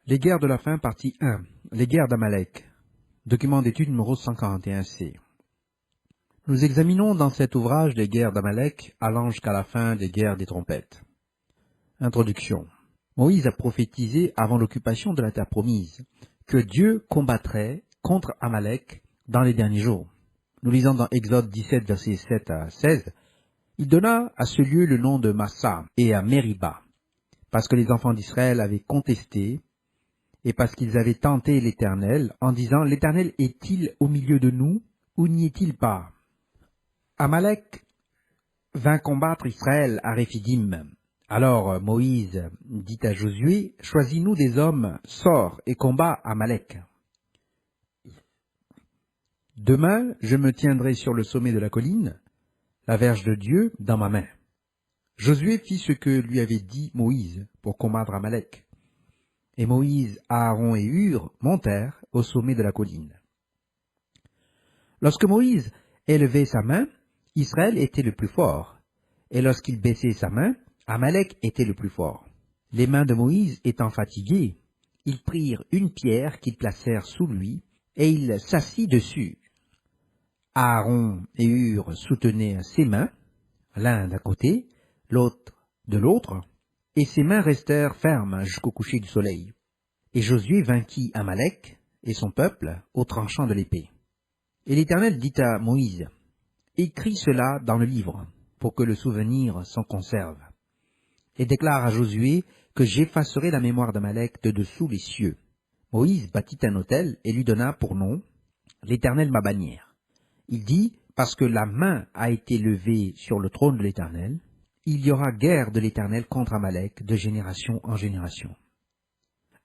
Les guerres de la faim, partie 1. Les guerres d'Amalek. Document d'étude numéro 141C. Nous examinons dans cet ouvrage les guerres d'Amalek, allant jusqu'à la fin des guerres des trompettes. Introduction. Moïse a prophétisé avant l'occupation de la terre promise que Dieu combattrait contre Amalek dans les derniers jours. Nous lisons dans Exode 17, versets 7 à 16. Il donna à ce lieu le nom de Massa et à Meriba, parce que les enfants d'Israël avaient contesté et parce qu'ils avaient tenté l'Éternel, en disant, l'Éternel est-il au milieu de nous, ou n'y est-il pas? Amalek vint combattre Israël à Réphidim. Alors Moïse dit à Josué, choisis-nous des hommes, sors et combat Amalek. Demain, je me tiendrai sur le sommet de la colline, la verge de Dieu dans ma main. Josué fit ce que lui avait dit Moïse pour combattre Amalek. Et Moïse, Aaron et Hur montèrent au sommet de la colline. Lorsque Moïse élevait sa main, Israël était le plus fort, et lorsqu'il baissait sa main, Amalek était le plus fort. Les mains de Moïse étant fatiguées, ils prirent une pierre qu'ils placèrent sous lui, et il s'assit dessus. Aaron et Hur soutenaient ses mains, l'un d'un côté, l'autre de l'autre, et ses mains restèrent fermes jusqu'au coucher du soleil. Et Josué vainquit Amalek et son peuple au tranchant de l'épée. Et l'Éternel dit à Moïse, « Écris cela dans le livre, pour que le souvenir s'en conserve. Et déclare à Josué que j'effacerai la mémoire d'Amalek de dessous les cieux. » Moïse bâtit un autel et lui donna pour nom, « L'Éternel ma bannière. » Il dit, « Parce que la main a été levée sur le trône de l'Éternel, il y aura guerre de l'Éternel contre Amalek de génération en génération. »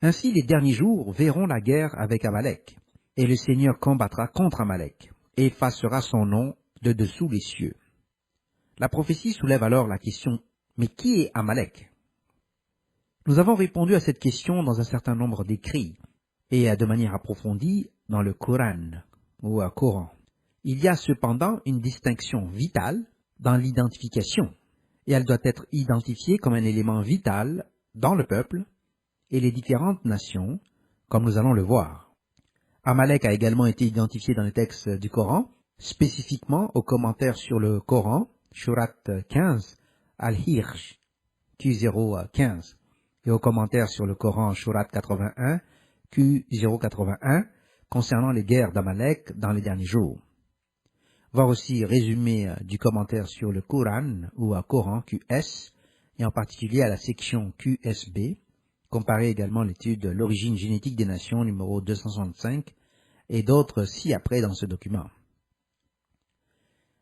Ainsi les derniers jours verront la guerre avec Amalek, et le Seigneur combattra contre Amalek, et effacera son nom de dessous les cieux. La prophétie soulève alors la question, mais qui est Amalek? Nous avons répondu à cette question dans un certain nombre d'écrits, et de manière approfondie dans le Coran, ou Coran. Il y a cependant une distinction vitale dans l'identification, et elle doit être identifiée comme un élément vital dans le peuple, et les différentes nations, comme nous allons le voir. Amalek a également été identifié dans les textes du Coran, spécifiquement au commentaire sur le Coran, Surat 15, Al-Hirj, Q015, et au commentaire sur le Coran, Surat 81, Q081, concernant les guerres d'Amalek dans les derniers jours. Voir aussi résumé du commentaire sur le Coran, ou à Coran, QS, et en particulier à la section QSB, comparer également l'étude L'origine génétique des nations numéro 265 et d'autres ci-après dans ce document.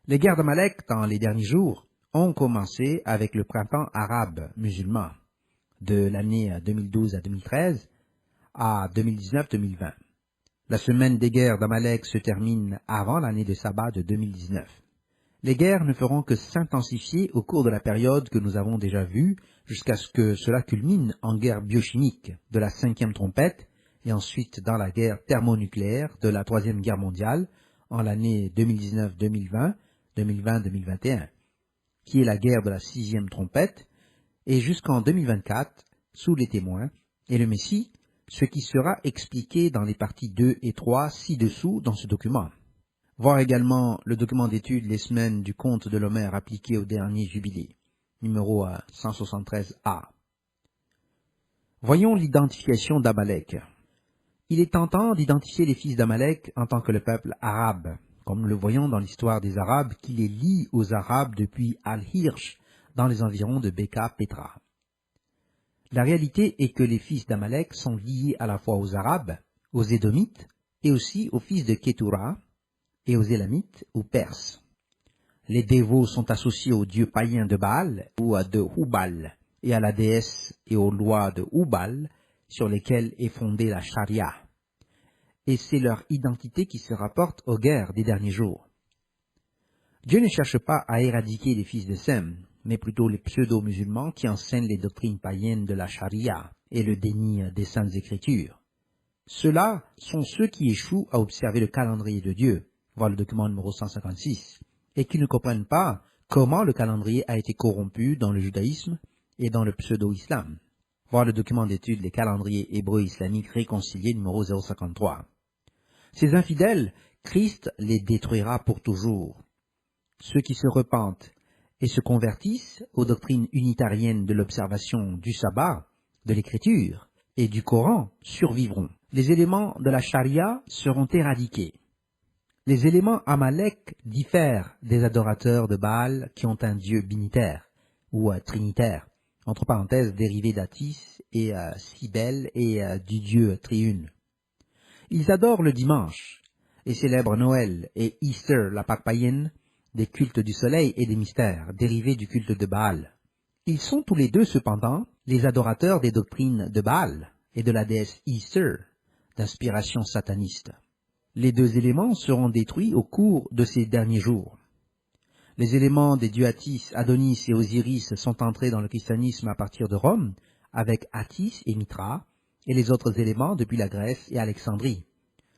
Les guerres d'Amalek dans les derniers jours ont commencé avec le printemps arabe musulman de l'année 2012 à 2013 à 2019-2020. La semaine des guerres d'Amalek se termine avant l'année de sabbat de 2019. Les guerres ne feront que s'intensifier au cours de la période que nous avons déjà vue, jusqu'à ce que cela culmine en guerre biochimique de la 5e trompette, et ensuite dans la guerre thermonucléaire de la 3e guerre mondiale, en l'année 2019-2020, 2020-2021, qui est la guerre de la 6e trompette, et jusqu'en 2024, sous les témoins, et le Messie, ce qui sera expliqué dans les parties 2 et 3 ci-dessous dans ce document. Voir également le document d'étude Les semaines du conte de l'Homère appliqué au dernier jubilé, numéro 173A. Voyons l'identification d'Amalek. Il est tentant d'identifier les fils d'Amalek en tant que le peuple arabe, comme nous le voyons dans l'histoire des Arabes qui les lie aux Arabes depuis Al-Hirj, dans les environs de Beka Petra. La réalité est que les fils d'Amalek sont liés à la fois aux Arabes, aux Édomites et aussi aux fils de Ketura, et aux Élamites ou Perses. Les dévots sont associés aux dieux païens de Baal ou de Hubal et à la déesse et aux lois de Hubal sur lesquelles est fondée la charia. Et c'est leur identité qui se rapporte aux guerres des derniers jours. Dieu ne cherche pas à éradiquer les fils de Sem, mais plutôt les pseudo-musulmans qui enseignent les doctrines païennes de la charia et le déni des saintes écritures. Ceux-là sont ceux qui échouent à observer le calendrier de Dieu, voir le document numéro 156, et qui ne comprennent pas comment le calendrier a été corrompu dans le judaïsme et dans le pseudo-islam. Voir le document d'étude Les calendriers hébreux islamiques réconciliés numéro 053. Ces infidèles, Christ les détruira pour toujours. Ceux qui se repentent et se convertissent aux doctrines unitariennes de l'observation du sabbat, de l'écriture et du Coran survivront. Les éléments de la charia seront éradiqués. Les éléments Amalek diffèrent des adorateurs de Baal qui ont un dieu binitaire ou trinitaire, entre parenthèses dérivé d'Atis et Cybèle et du dieu Triune. Ils adorent le dimanche et célèbrent Noël et Easter, la Pâque païenne, des cultes du soleil et des mystères dérivés du culte de Baal. Ils sont tous les deux cependant les adorateurs des doctrines de Baal et de la déesse Easter, d'inspiration sataniste. Les deux éléments seront détruits au cours de ces derniers jours. Les éléments des dieux Atis, Adonis et Osiris sont entrés dans le christianisme à partir de Rome, avec Atis et Mithra, et les autres éléments depuis la Grèce et Alexandrie.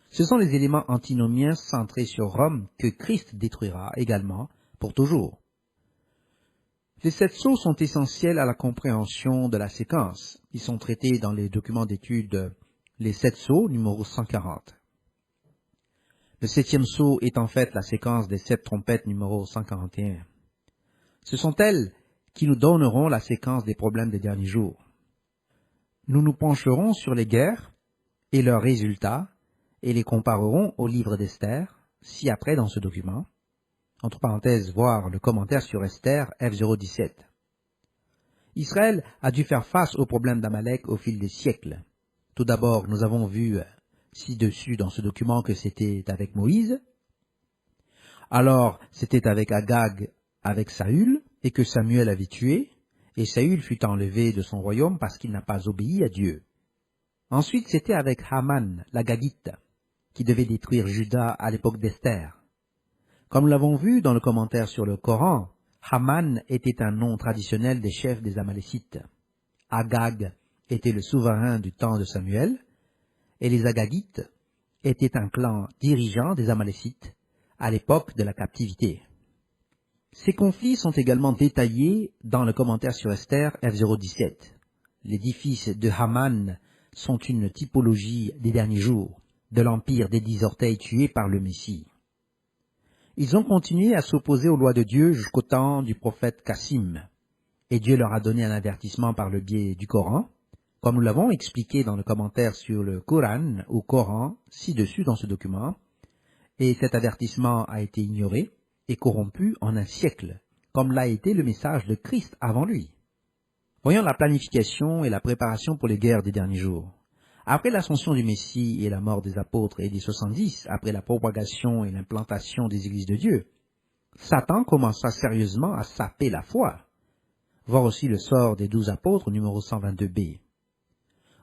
Ce sont les éléments antinomiens centrés sur Rome que Christ détruira également pour toujours. Les 7 sceaux sont essentiels à la compréhension de la séquence. Ils sont traités dans les documents d'étude les 7 sceaux, numéro 140. Le 7e sceau est en fait la séquence des 7 trompettes, numéro 141. Ce sont elles qui nous donneront la séquence des problèmes des derniers jours. Nous nous pencherons sur les guerres et leurs résultats et les comparerons au livre d'Esther, ci-après dans ce document, entre parenthèses, voir le commentaire sur Esther F017. Israël a dû faire face aux problèmes d'Amalek au fil des siècles. Tout d'abord, nous avons vu ci-dessus dans ce document que c'était avec Moïse. Alors, c'était avec Agag, avec Saül, et que Samuel avait tué, et Saül fut enlevé de son royaume parce qu'il n'a pas obéi à Dieu. Ensuite, c'était avec Haman, l'Agagite, qui devait détruire Juda à l'époque d'Esther. Comme nous l'avons vu dans le commentaire sur le Coran, Haman était un nom traditionnel des chefs des Amalécites. Agag était le souverain du temps de Samuel, et les Agagites étaient un clan dirigeant des Amalécites à l'époque de la captivité. Ces conflits sont également détaillés dans le commentaire sur Esther F017. Les 10 fils de Haman sont une typologie des derniers jours, de l'empire des 10 orteils tués par le Messie. Ils ont continué à s'opposer aux lois de Dieu jusqu'au temps du prophète Cassim, et Dieu leur a donné un avertissement par le biais du Coran, comme nous l'avons expliqué dans le commentaire sur le Coran ou Coran, ci-dessus dans ce document, et cet avertissement a été ignoré et corrompu en un siècle, comme l'a été le message de Christ avant lui. Voyons la planification et la préparation pour les guerres des derniers jours. Après l'ascension du Messie et la mort des apôtres et des 70, après la propagation et l'implantation des églises de Dieu, Satan commença sérieusement à saper la foi. Voir aussi le sort des 12 apôtres, numéro 122b.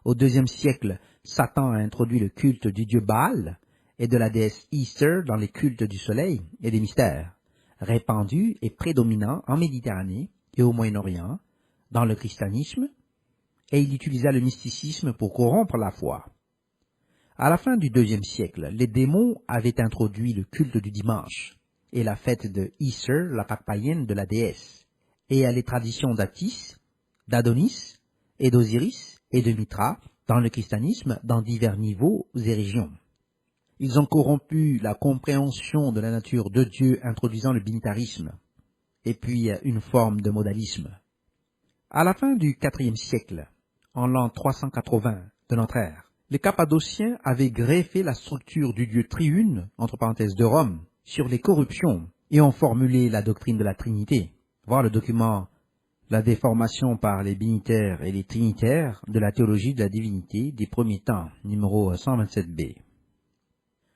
Au IIe siècle, Satan a introduit le culte du dieu Baal et de la déesse Easter dans les cultes du soleil et des mystères, répandus et prédominants en Méditerranée et au Moyen-Orient, dans le christianisme, et il utilisa le mysticisme pour corrompre la foi. À la fin du IIe siècle, les démons avaient introduit le culte du dimanche et la fête de Easter, la Pâque païenne de la déesse, et les traditions d'Atis, d'Adonis et d'Osiris et de Mithra dans le christianisme dans divers niveaux et régions. Ils ont corrompu la compréhension de la nature de Dieu introduisant le binitarisme, et puis une forme de modalisme. À la fin du IVe siècle, en l'an 380 de notre ère, les Cappadociens avaient greffé la structure du dieu Triune, entre parenthèses de Rome, sur les corruptions et ont formulé la doctrine de la Trinité. Voir le document La déformation par les binitaires et les trinitaires de la théologie de la divinité des premiers temps, numéro 127b.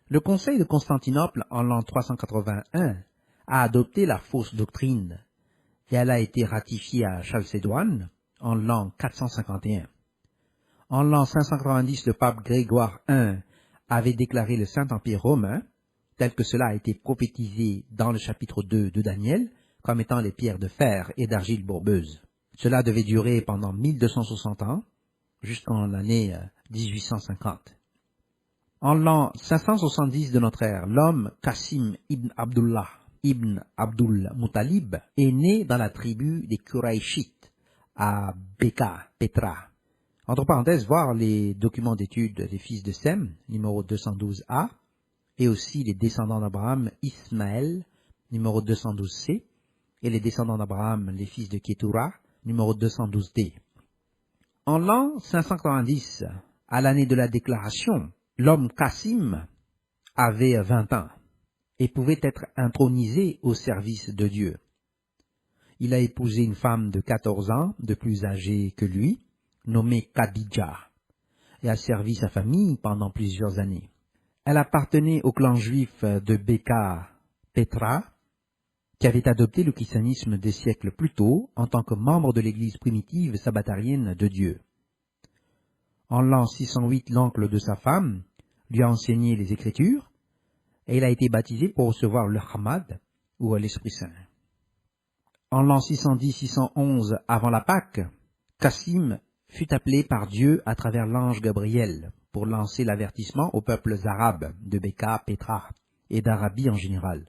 Le Conseil de Constantinople en l'an 381 a adopté la fausse doctrine et elle a été ratifiée à Chalcédoine en l'an 451. En l'an 590, le pape Grégoire I avait déclaré le Saint-Empire romain, tel que cela a été prophétisé dans le chapitre 2 de Daniel, comme étant les pierres de fer et d'argile bourbeuse. Cela devait durer pendant 1260 ans, jusqu'en l'année 1850. En l'an 570 de notre ère, l'homme Qasim ibn Abdullah ibn Abdul Muttalib est né dans la tribu des Qurayshites à Beka, Petra. Entre parenthèses, voir les documents d'études des fils de Sem, numéro 212A, et aussi les descendants d'Abraham, Ismaël, numéro 212C, et les descendants d'Abraham, les fils de Ketura, numéro 212D. En l'an 590, à l'année de la déclaration, l'homme Cassim avait 20 ans et pouvait être intronisé au service de Dieu. Il a épousé une femme de 14 ans, de plus âgée que lui, nommée Khadija, et a servi sa famille pendant plusieurs années. Elle appartenait au clan juif de Beka Petra, qui avait adopté le christianisme des siècles plus tôt en tant que membre de l'église primitive sabbatarienne de Dieu. En l'an 608, l'oncle de sa femme lui a enseigné les Écritures et il a été baptisé pour recevoir le Hamad ou l'Esprit Saint. En l'an 610-611 avant la Pâque, Cassim fut appelé par Dieu à travers l'ange Gabriel pour lancer l'avertissement aux peuples arabes de Beka Petra et d'Arabie en général.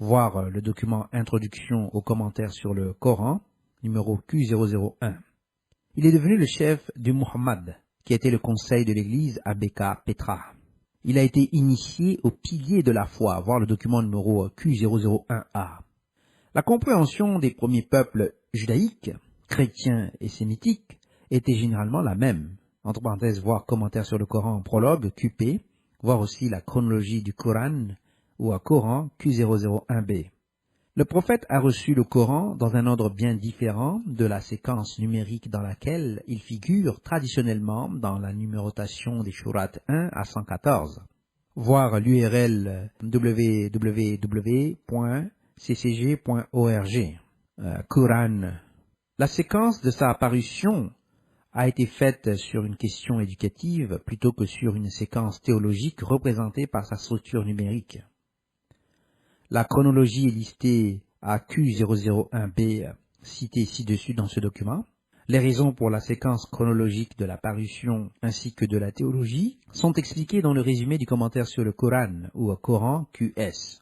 Voir le document Introduction aux commentaires sur le Coran, numéro Q001. Il est devenu le chef du Muhammad, qui était le conseil de l'église à Beka Petra. Il a été initié aux piliers de la foi, voir le document numéro Q001A. La compréhension des premiers peuples judaïques, chrétiens et sémitiques était généralement la même. Entre parenthèses, voir commentaire sur le Coran, prologue, QP, voir aussi la chronologie du Coran, ou à Coran Q001b. Le prophète a reçu le Coran dans un ordre bien différent de la séquence numérique dans laquelle il figure traditionnellement dans la numérotation des sourates 1 à 114. Voir l'URL www.ccg.org. Coran. La séquence de sa apparition a été faite sur une question éducative plutôt que sur une séquence théologique représentée par sa structure numérique. La chronologie est listée à Q001b, citée ci-dessus dans ce document. Les raisons pour la séquence chronologique de la parution ainsi que de la théologie sont expliquées dans le résumé du commentaire sur le Coran ou Coran QS.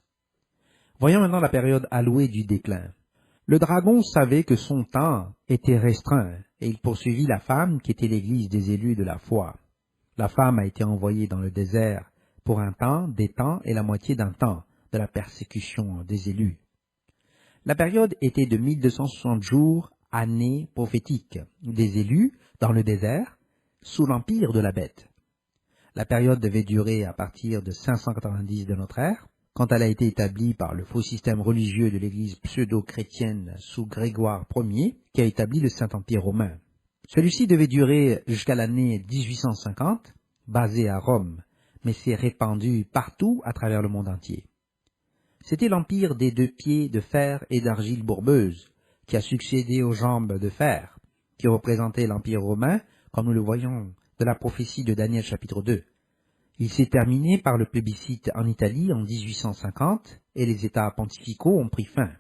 Voyons maintenant la période allouée du déclin. Le dragon savait que son temps était restreint et il poursuivit la femme qui était l'église des élus de la foi. La femme a été envoyée dans le désert pour un temps, des temps et la moitié d'un temps de la persécution des élus. La période était de 1260 jours, année prophétique, des élus dans le désert, sous l'empire de la bête. La période devait durer à partir de 590 de notre ère, quand elle a été établie par le faux système religieux de l'église pseudo-chrétienne sous Grégoire Ier, qui a établi le Saint-Empire romain. Celui-ci devait durer jusqu'à l'année 1850, basé à Rome, mais s'est répandu partout à travers le monde entier. C'était l'empire des 2 pieds de fer et d'argile bourbeuse, qui a succédé aux jambes de fer, qui représentait l'empire romain, comme nous le voyons de la prophétie de Daniel chapitre 2. Il s'est terminé par le plébiscite en Italie en 1850 et les États pontificaux ont pris fin.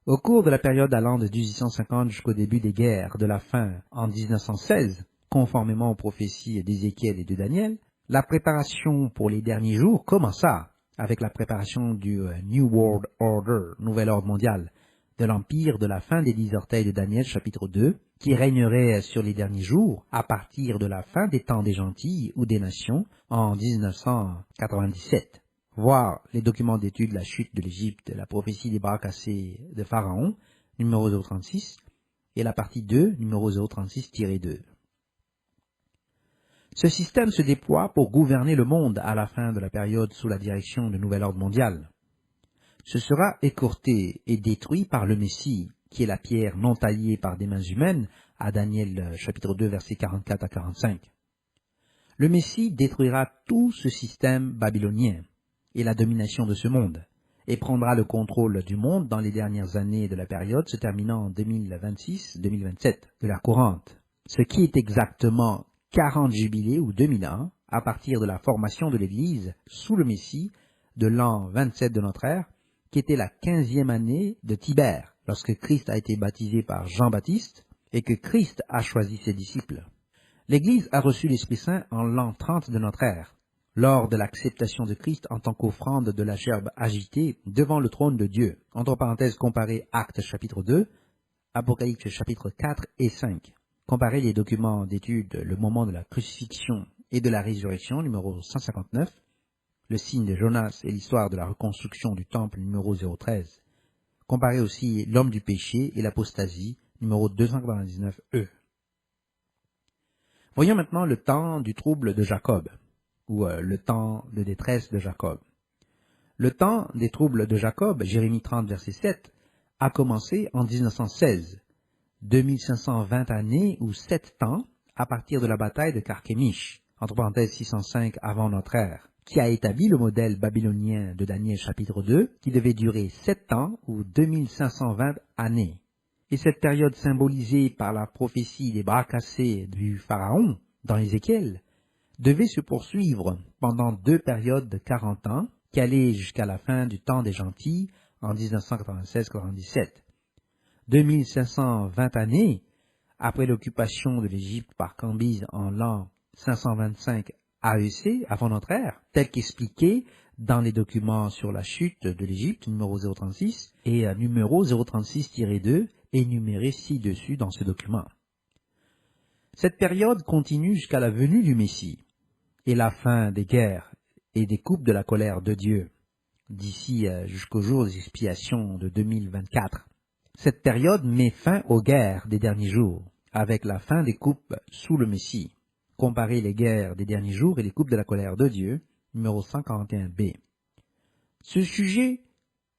Au cours de la période allant de 1850 jusqu'au début des guerres de la fin en 1916, conformément aux prophéties d'Ézéchiel et de Daniel, la préparation pour les derniers jours commença avec la préparation du New World Order, nouvel ordre mondial, de l'empire de la fin des 10 orteils de Daniel chapitre 2, qui régnerait sur les derniers jours à partir de la fin des temps des gentils ou des nations en 1997. Voir les documents d'étude de la chute de l'Égypte, la prophétie des bras cassés de Pharaon, numéro 036, et la partie 2, numéro 036-2. Ce système se déploie pour gouverner le monde à la fin de la période sous la direction du nouvel ordre mondial. Ce sera écourté et détruit par le Messie, qui est la pierre non taillée par des mains humaines, à Daniel chapitre 2, versets 44 à 45. Le Messie détruira tout ce système babylonien et la domination de ce monde, et prendra le contrôle du monde dans les dernières années de la période se terminant en 2026-2027 de l'ère courante, ce qui est exactement 40 jubilés ou 2000 ans à partir de la formation de l'Église sous le Messie de l'an 27 de notre ère, qui était la 15e année de Tibère, lorsque Christ a été baptisé par Jean-Baptiste et que Christ a choisi ses disciples. L'Église a reçu l'Esprit Saint en l'an 30 de notre ère, lors de l'acceptation de Christ en tant qu'offrande de la gerbe agitée devant le trône de Dieu. Entre parenthèses, comparez Actes chapitre 2, Apocalypse chapitre 4 et 5. Comparez les documents d'étude Le moment de la crucifixion et de la résurrection, numéro 159, Le signe de Jonas et l'histoire de la reconstruction du temple, numéro 013. Comparez aussi L'homme du péché et l'apostasie, numéro 299E. Voyons maintenant le temps du trouble de Jacob, ou le temps de détresse de Jacob. Le temps des troubles de Jacob, Jérémie 30, verset 7, a commencé en 1916, 2520 années ou 7 ans à partir de la bataille de Carchemish, entre parenthèses 605 avant notre ère, qui a établi le modèle babylonien de Daniel chapitre 2, qui devait durer 7 ans ou 2520 années. Et cette période symbolisée par la prophétie des bras cassés du Pharaon dans Ézéchiel devait se poursuivre pendant 2 périodes de 40 ans qui allaient jusqu'à la fin du temps des gentils en 1996-97. 2520 années après l'occupation de l'Égypte par Cambyse en l'an 525 AEC, avant notre ère, tel qu'expliqué dans les documents sur la chute de l'Égypte, numéro 036, et numéro 036-2, énuméré ci-dessus dans ce document. Cette période continue jusqu'à la venue du Messie et la fin des guerres et des coupes de la colère de Dieu, d'ici jusqu'au jour des expiations de 2024. Cette période met fin aux guerres des derniers jours, avec la fin des coupes sous le Messie. Comparez les guerres des derniers jours et les coupes de la colère de Dieu, numéro 141b. Ce sujet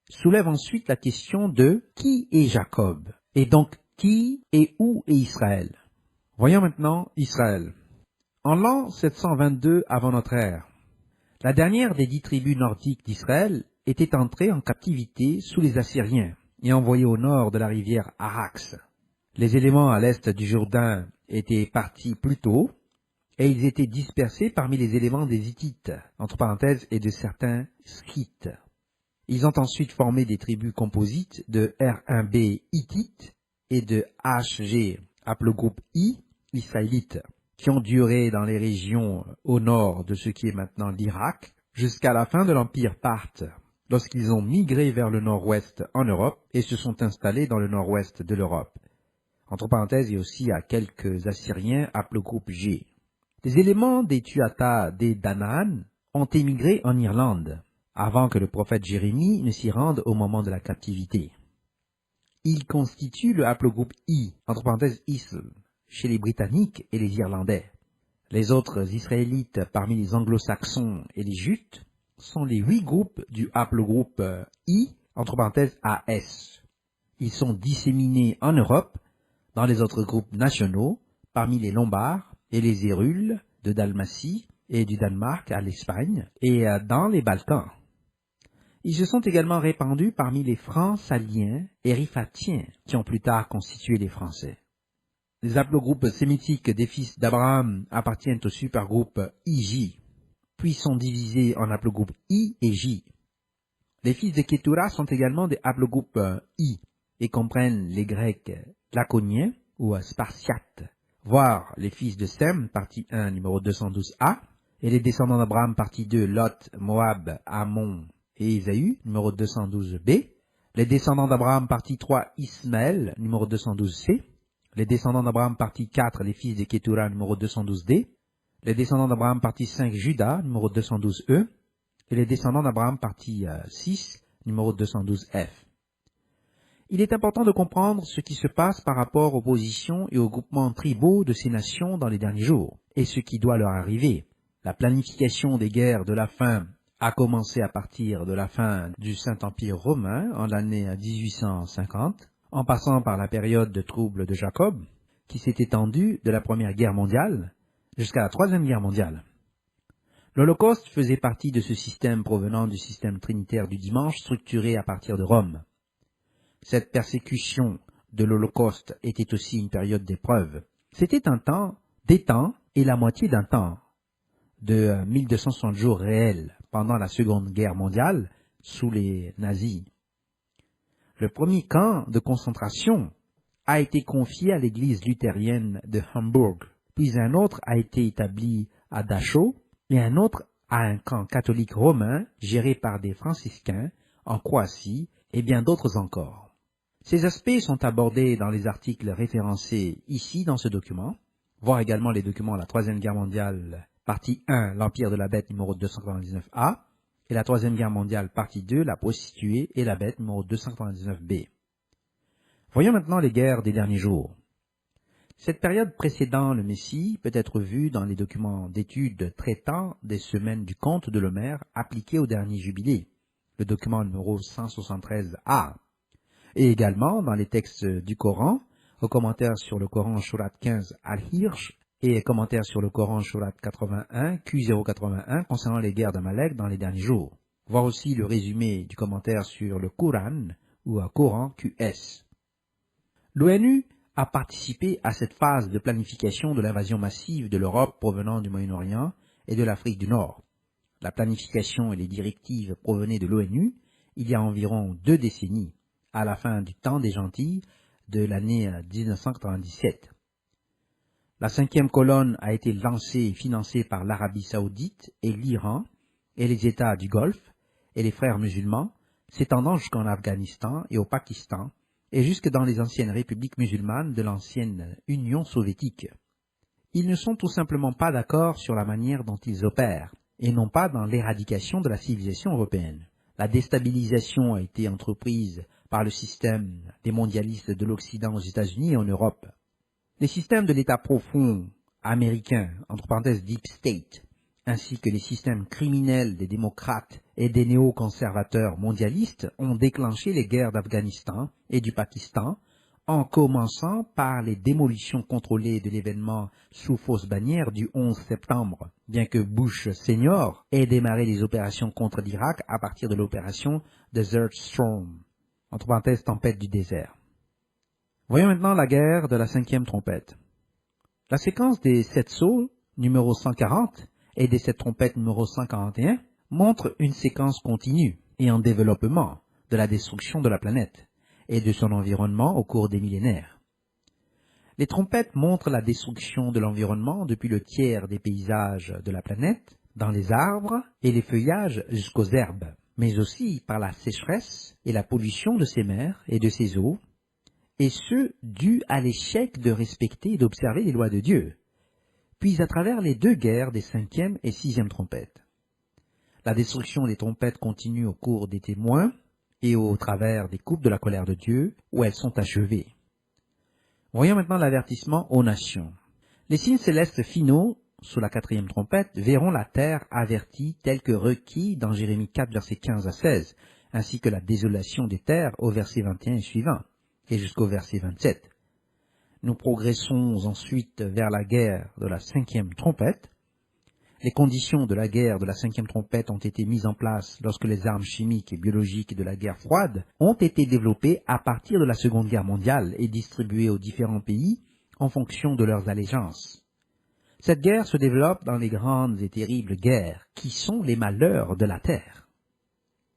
soulève ensuite la question de qui est Jacob, et donc qui et où est Israël. Voyons maintenant Israël. En l'an 722 avant notre ère, la dernière des 10 tribus nordiques d'Israël était entrée en captivité sous les Assyriens et envoyée au nord de la rivière Arax. Les éléments à l'est du Jourdain étaient partis plus tôt, et ils étaient dispersés parmi les éléments des Hittites, entre parenthèses, et de certains Scythes. Ils ont ensuite formé des tribus composites de R1b Hittites et de HG, haplogroupe I, Israélites, qui ont duré dans les régions au nord de ce qui est maintenant l'Irak, jusqu'à la fin de l'Empire parthe, lorsqu'ils ont migré vers le nord-ouest en Europe et se sont installés dans le nord-ouest de l'Europe. Entre parenthèses, il y a aussi à quelques Assyriens haplogroupe G. Les éléments des Tuatha des Danaan ont émigré en Irlande, avant que le prophète Jérémie ne s'y rende au moment de la captivité. Ils constituent le haplogroupe I, entre parenthèses Isle, chez les Britanniques et les Irlandais. Les autres Israélites parmi les Anglo-Saxons et les Jutes sont les 8 groupes du haplogroupe I, entre parenthèses AS. Ils sont disséminés en Europe, dans les autres groupes nationaux, parmi les Lombards et les Hérules de Dalmatie et du Danemark à l'Espagne, et dans les Balkans. Ils se sont également répandus parmi les Francs-Saliens et Riphatiens, qui ont plus tard constitué les Français. Les haplogroupes sémitiques des fils d'Abraham appartiennent au supergroupe IJ, puis sont divisés en haplogroupes I et J. Les fils de Ketura sont également des haplogroupes I, et comprennent les Grecs laconiens ou spartiates, voire les fils de Sem, partie 1, numéro 212A, et les descendants d'Abraham, partie 2, Lot, Moab, Ammon et Ésaü, numéro 212B, les descendants d'Abraham, partie 3, Ismaël, numéro 212C, les descendants d'Abraham, partie 4, les fils de Ketura, numéro 212D, les descendants d'Abraham, partie 5, Juda, numéro 212E, et les descendants d'Abraham, partie 6, numéro 212F. Il est important de comprendre ce qui se passe par rapport aux positions et aux groupements tribaux de ces nations dans les derniers jours, et ce qui doit leur arriver. La planification des guerres de la fin a commencé à partir de la fin du Saint-Empire romain en l'année 1850, en passant par la période de troubles de Jacob, qui s'est étendue de la Première Guerre mondiale jusqu'à la Troisième Guerre mondiale. L'Holocauste faisait partie de ce système provenant du système trinitaire du dimanche structuré à partir de Rome. Cette persécution de l'Holocauste était aussi une période d'épreuve. C'était un temps, des temps et la moitié d'un temps, de 1260 jours réels pendant la Seconde Guerre mondiale sous les nazis. Le premier camp de concentration a été confié à l'église luthérienne de Hambourg, puis un autre a été établi à Dachau et un autre à un camp catholique romain géré par des franciscains en Croatie et bien d'autres encore. Ces aspects sont abordés dans les articles référencés ici dans ce document, voir également les documents La Troisième Guerre mondiale, partie 1, l'Empire de la Bête numéro 299A, et La Troisième Guerre mondiale, partie 2, La prostituée et la Bête numéro 299B. Voyons maintenant les guerres des derniers jours. Cette période précédant le Messie peut être vue dans les documents d'études traitant des semaines du conte de l'Homère appliquées au dernier jubilé, le document numéro 173A, et également dans les textes du Coran, aux commentaires sur le Coran Surat 15 Al-Hirsch et commentaires sur le Coran Surat 81 Q081 concernant les guerres d'Amalek dans les derniers jours. Voir aussi le résumé du commentaire sur le Coran ou un Coran QS. L'ONU a participé à cette phase de planification de l'invasion massive de l'Europe provenant du Moyen-Orient et de l'Afrique du Nord. La planification et les directives provenaient de l'ONU il y a environ 2 décennies, à la fin du temps des gentils de l'année 1997. La 5e colonne a été lancée et financée par l'Arabie saoudite et l'Iran et les États du Golfe et les frères musulmans, s'étendant jusqu'en Afghanistan et au Pakistan et jusque dans les anciennes républiques musulmanes de l'ancienne Union soviétique. Ils ne sont tout simplement pas d'accord sur la manière dont ils opèrent, et non pas dans l'éradication de la civilisation européenne. La déstabilisation a été entreprise par le système des mondialistes de l'Occident aux États-Unis et en Europe. Les systèmes de l'État profond américain, entre parenthèses Deep State, ainsi que les systèmes criminels des démocrates et des néoconservateurs mondialistes ont déclenché les guerres d'Afghanistan et du Pakistan, en commençant par les démolitions contrôlées de l'événement sous fausse bannière du 11 septembre, bien que Bush Senior ait démarré les opérations contre l'Irak à partir de l'opération Desert Storm, entre parenthèses tempête du désert. Voyons maintenant la guerre de la 5e trompette. La séquence des 7 sauts, numéro 140, et des 7 trompettes numéro 141, montre une séquence continue et en développement de la destruction de la planète et de son environnement au cours des millénaires. Les trompettes montrent la destruction de l'environnement depuis le tiers des paysages de la planète, dans les arbres et les feuillages jusqu'aux herbes, mais aussi par la sécheresse et la pollution de ces mers et de ces eaux, et ce, dû à l'échec de respecter et d'observer les lois de Dieu, puis à travers les 2 guerres des 5e et 6e trompettes. La destruction des trompettes continue au cours des témoins et au travers des coupes de la colère de Dieu, où elles sont achevées. Voyons maintenant l'avertissement aux nations. Les signes célestes finaux, sous la 4e trompette, verront la terre avertie telle que requis dans Jérémie 4, versets 15 à 16, ainsi que la désolation des terres au verset 21 et suivant, et jusqu'au verset 27. Nous progressons ensuite vers la guerre de la 5e trompette. Les conditions de la guerre de la 5e trompette ont été mises en place lorsque les armes chimiques et biologiques de la guerre froide ont été développées à partir de la Seconde Guerre mondiale et distribuées aux différents pays en fonction de leurs allégeances. Cette guerre se développe dans les grandes et terribles guerres qui sont les malheurs de la terre.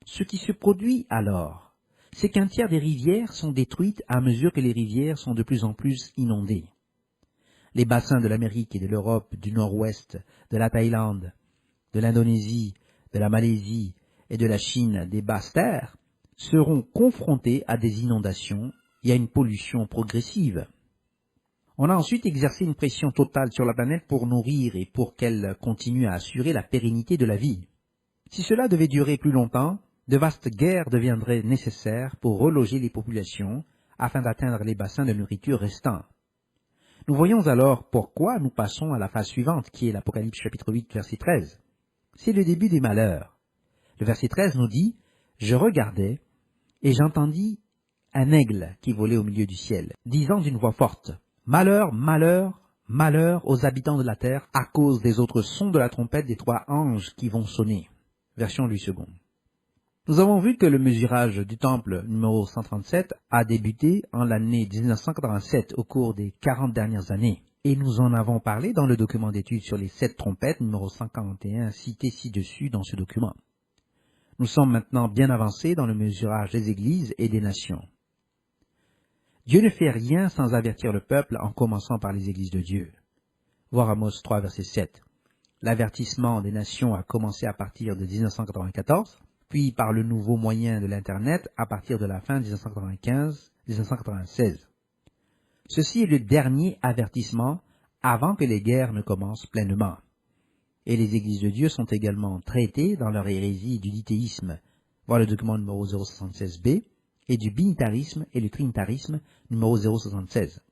Ce qui se produit alors, c'est qu'un tiers des rivières sont détruites à mesure que les rivières sont de plus en plus inondées. Les bassins de l'Amérique et de l'Europe, du Nord-Ouest, de la Thaïlande, de l'Indonésie, de la Malaisie et de la Chine des basses terres seront confrontés à des inondations et à une pollution progressive. On a ensuite exercé une pression totale sur la planète pour nourrir et pour qu'elle continue à assurer la pérennité de la vie. Si cela devait durer plus longtemps, de vastes guerres deviendraient nécessaires pour reloger les populations afin d'atteindre les bassins de nourriture restants. Nous voyons alors pourquoi nous passons à la phase suivante, qui est l'Apocalypse chapitre 8, verset 13. C'est le début des malheurs. Le verset 13 nous dit « Je regardais, et j'entendis un aigle qui volait au milieu du ciel, disant d'une voix forte « Malheur, malheur, malheur aux habitants de la terre, à cause des autres sons de la trompette des 3 anges qui vont sonner. » Version Louis II. Nous avons vu que le mesurage du temple numéro 137 a débuté en l'année 1987 au cours des 40 dernières années. Et nous en avons parlé dans le document d'études sur les 7 trompettes numéro 141 cité ci-dessus dans ce document. Nous sommes maintenant bien avancés dans le mesurage des églises et des nations. Dieu ne fait rien sans avertir le peuple en commençant par les églises de Dieu. Voir Amos 3, verset 7. L'avertissement des nations a commencé à partir de 1994, puis par le nouveau moyen de l'Internet à partir de la fin 1995-1996. Ceci est le dernier avertissement avant que les guerres ne commencent pleinement. Et les églises de Dieu sont également traitées dans leur hérésie du dithéisme, voir le document numéro 076b, et du binitarisme et le trinitarisme numéro 076.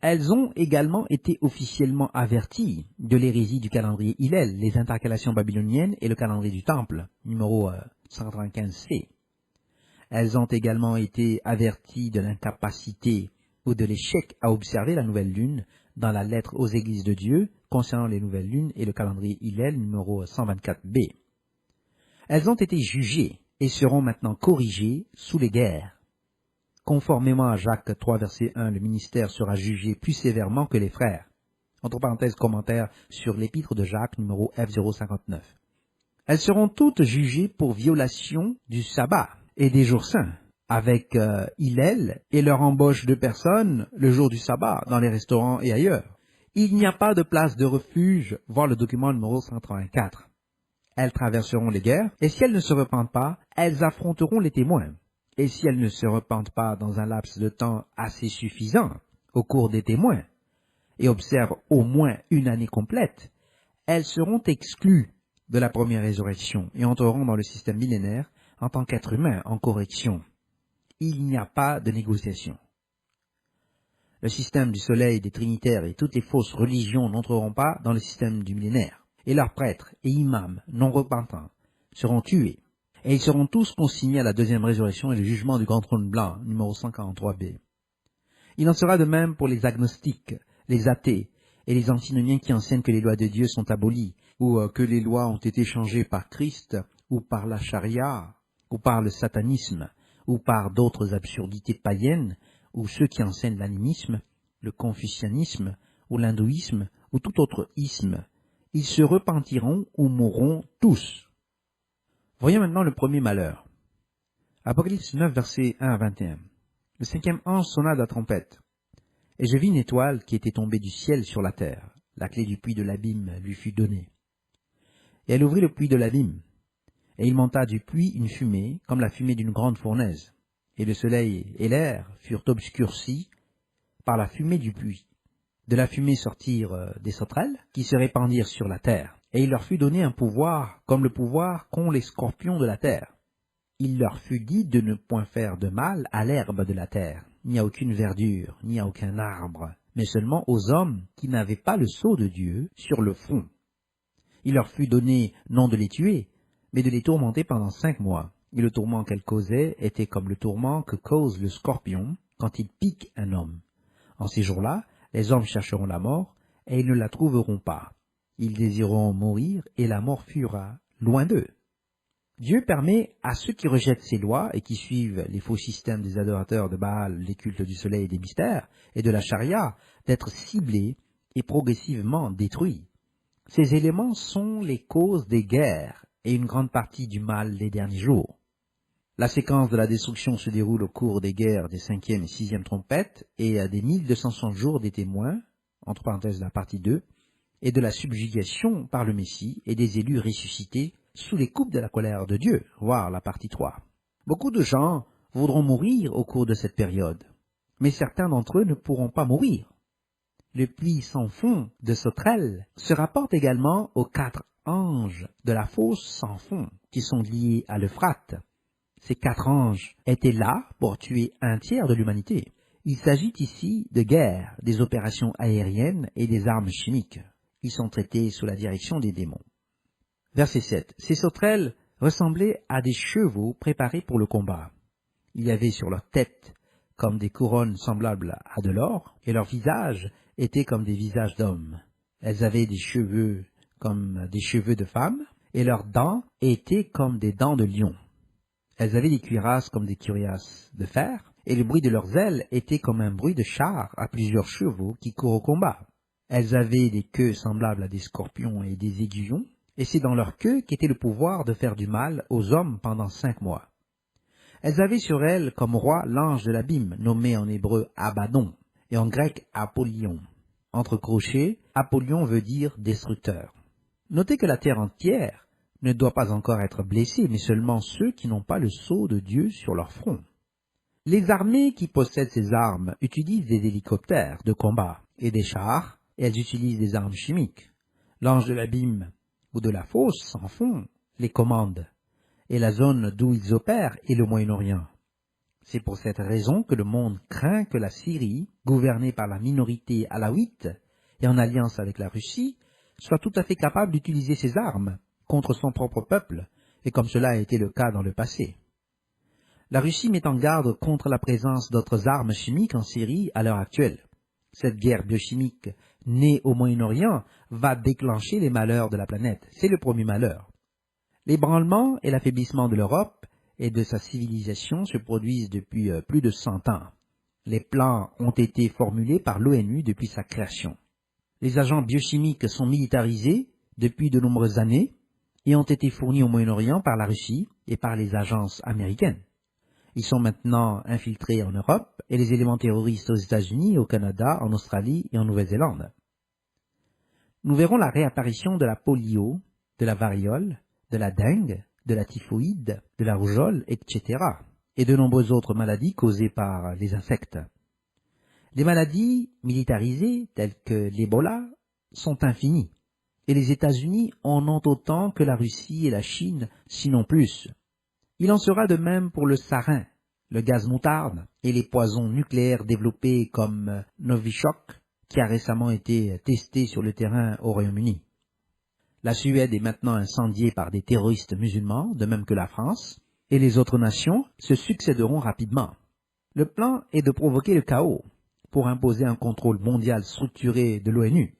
Elles ont également été officiellement averties de l'hérésie du calendrier Hillel, les intercalations babyloniennes et le calendrier du Temple, numéro 195c. Elles ont également été averties de l'incapacité ou de l'échec à observer la nouvelle lune dans la lettre aux églises de Dieu concernant les nouvelles lunes et le calendrier Hillel numéro 124b. Elles ont été jugées et seront maintenant corrigées sous les guerres. Conformément à Jacques 3, verset 1, le ministère sera jugé plus sévèrement que les frères. Entre parenthèses, commentaire sur l'épître de Jacques, numéro F059. Elles seront toutes jugées pour violation du sabbat et des jours saints, avec Hillel et leur embauche de personnes le jour du sabbat dans les restaurants et ailleurs. Il n'y a pas de place de refuge, voir le document numéro 184. Elles traverseront les guerres, et si elles ne se repentent pas, elles affronteront les témoins. Et si elles ne se repentent pas dans un laps de temps assez suffisant, au cours des témoins, et observent au moins une année complète, elles seront exclues de la première résurrection et entreront dans le système millénaire en tant qu'êtres humains en correction. Il n'y a pas de négociation. Le système du soleil, des trinitaires et toutes les fausses religions n'entreront pas dans le système du millénaire. Et leurs prêtres et imams non repentants seront tués. Et ils seront tous consignés à la deuxième résurrection et le jugement du grand trône blanc, numéro 143b. Il en sera de même pour les agnostiques, les athées et les antinomiens qui enseignent que les lois de Dieu sont abolies, ou que les lois ont été changées par Christ, ou par la charia, ou par le satanisme, ou par d'autres absurdités païennes, ou ceux qui enseignent l'animisme, le confucianisme, ou l'hindouisme, ou tout autre isme. Ils se repentiront ou mourront tous. Voyons maintenant le premier malheur. Apocalypse 9, versets 1 à 21. Le cinquième ange sonna de la trompette, et je vis une étoile qui était tombée du ciel sur la terre. La clé du puits de l'abîme lui fut donnée. Et elle ouvrit le puits de l'abîme, et il monta du puits une fumée, comme la fumée d'une grande fournaise. Et le soleil et l'air furent obscurcis par la fumée du puits. De la fumée sortirent des sauterelles qui se répandirent sur la terre, et il leur fut donné un pouvoir comme le pouvoir qu'ont les scorpions de la terre. Il leur fut dit de ne point faire de mal à l'herbe de la terre, ni à aucune verdure, ni à aucun arbre, mais seulement aux hommes qui n'avaient pas le sceau de Dieu sur le front. Il leur fut donné non de les tuer, mais de les tourmenter pendant 5 mois. Et le tourment qu'elles causaient était comme le tourment que cause le scorpion quand il pique un homme. En ces jours-là, les hommes chercheront la mort, et ils ne la trouveront pas. Ils désireront mourir, et la mort fuira loin d'eux. Dieu permet à ceux qui rejettent ses lois et qui suivent les faux systèmes des adorateurs de Baal, les cultes du soleil et des mystères, et de la charia, d'être ciblés et progressivement détruits. Ces éléments sont les causes des guerres et une grande partie du mal des derniers jours. La séquence de la destruction se déroule au cours des guerres des 5e et 6e trompettes et des 1260 jours des témoins, entre parenthèses la partie 2, et de la subjugation par le Messie et des élus ressuscités sous les coupes de la colère de Dieu, voir la partie 3. Beaucoup de gens voudront mourir au cours de cette période, mais certains d'entre eux ne pourront pas mourir. Le puits sans fond de sauterelles se rapporte également aux 4 anges de la fosse sans fond qui sont liés à l'Euphrate. Ces 4 anges étaient là pour tuer un tiers de l'humanité. Il s'agit ici de guerres, des opérations aériennes et des armes chimiques. Ils sont traités sous la direction des démons. Verset 7. Ces sauterelles ressemblaient à des chevaux préparés pour le combat. Il y avait sur leur tête comme des couronnes semblables à de l'or, et leurs visages étaient comme des visages d'hommes. Elles avaient des cheveux comme des cheveux de femmes, et leurs dents étaient comme des dents de lion. Elles avaient des cuirasses comme des cuirasses de fer, et le bruit de leurs ailes était comme un bruit de char à plusieurs chevaux qui courent au combat. Elles avaient des queues semblables à des scorpions et des aiguillons, et c'est dans leur queue qu'était le pouvoir de faire du mal aux hommes pendant 5 mois. Elles avaient sur elles comme roi l'ange de l'abîme, nommé en hébreu Abaddon, et en grec Apollyon. Entre crochets, Apollyon veut dire destructeur. Notez que la terre entière ne doit pas encore être blessé, mais seulement ceux qui n'ont pas le sceau de Dieu sur leur front. Les armées qui possèdent ces armes utilisent des hélicoptères de combat et des chars, et elles utilisent des armes chimiques. L'ange de l'abîme ou de la fosse, en fond, les commande, et la zone d'où ils opèrent est le Moyen-Orient. C'est pour cette raison que le monde craint que la Syrie, gouvernée par la minorité alaouite et en alliance avec la Russie, soit tout à fait capable d'utiliser ses armes contre son propre peuple, et comme cela a été le cas dans le passé. La Russie met en garde contre la présence d'autres armes chimiques en Syrie à l'heure actuelle. Cette guerre biochimique née au Moyen-Orient va déclencher les malheurs de la planète. C'est le premier malheur. L'ébranlement et l'affaiblissement de l'Europe et de sa civilisation se produisent depuis plus de 100 ans. Les plans ont été formulés par l'ONU depuis sa création. Les agents biochimiques sont militarisés depuis de nombreuses années et ont été fournis au Moyen-Orient par la Russie et par les agences américaines. Ils sont maintenant infiltrés en Europe et les éléments terroristes aux États-Unis, au Canada, en Australie et en Nouvelle-Zélande. Nous verrons la réapparition de la polio, de la variole, de la dengue, de la typhoïde, de la rougeole, etc. et de nombreuses autres maladies causées par les insectes. Les maladies militarisées, telles que l'Ebola, sont infinies, et les États-Unis en ont autant que la Russie et la Chine, sinon plus. Il en sera de même pour le sarin, le gaz moutarde et les poisons nucléaires développés comme Novichok, qui a récemment été testé sur le terrain au Royaume-Uni. La Suède est maintenant incendiée par des terroristes musulmans, de même que la France, et les autres nations se succéderont rapidement. Le plan est de provoquer le chaos pour imposer un contrôle mondial structuré de l'ONU.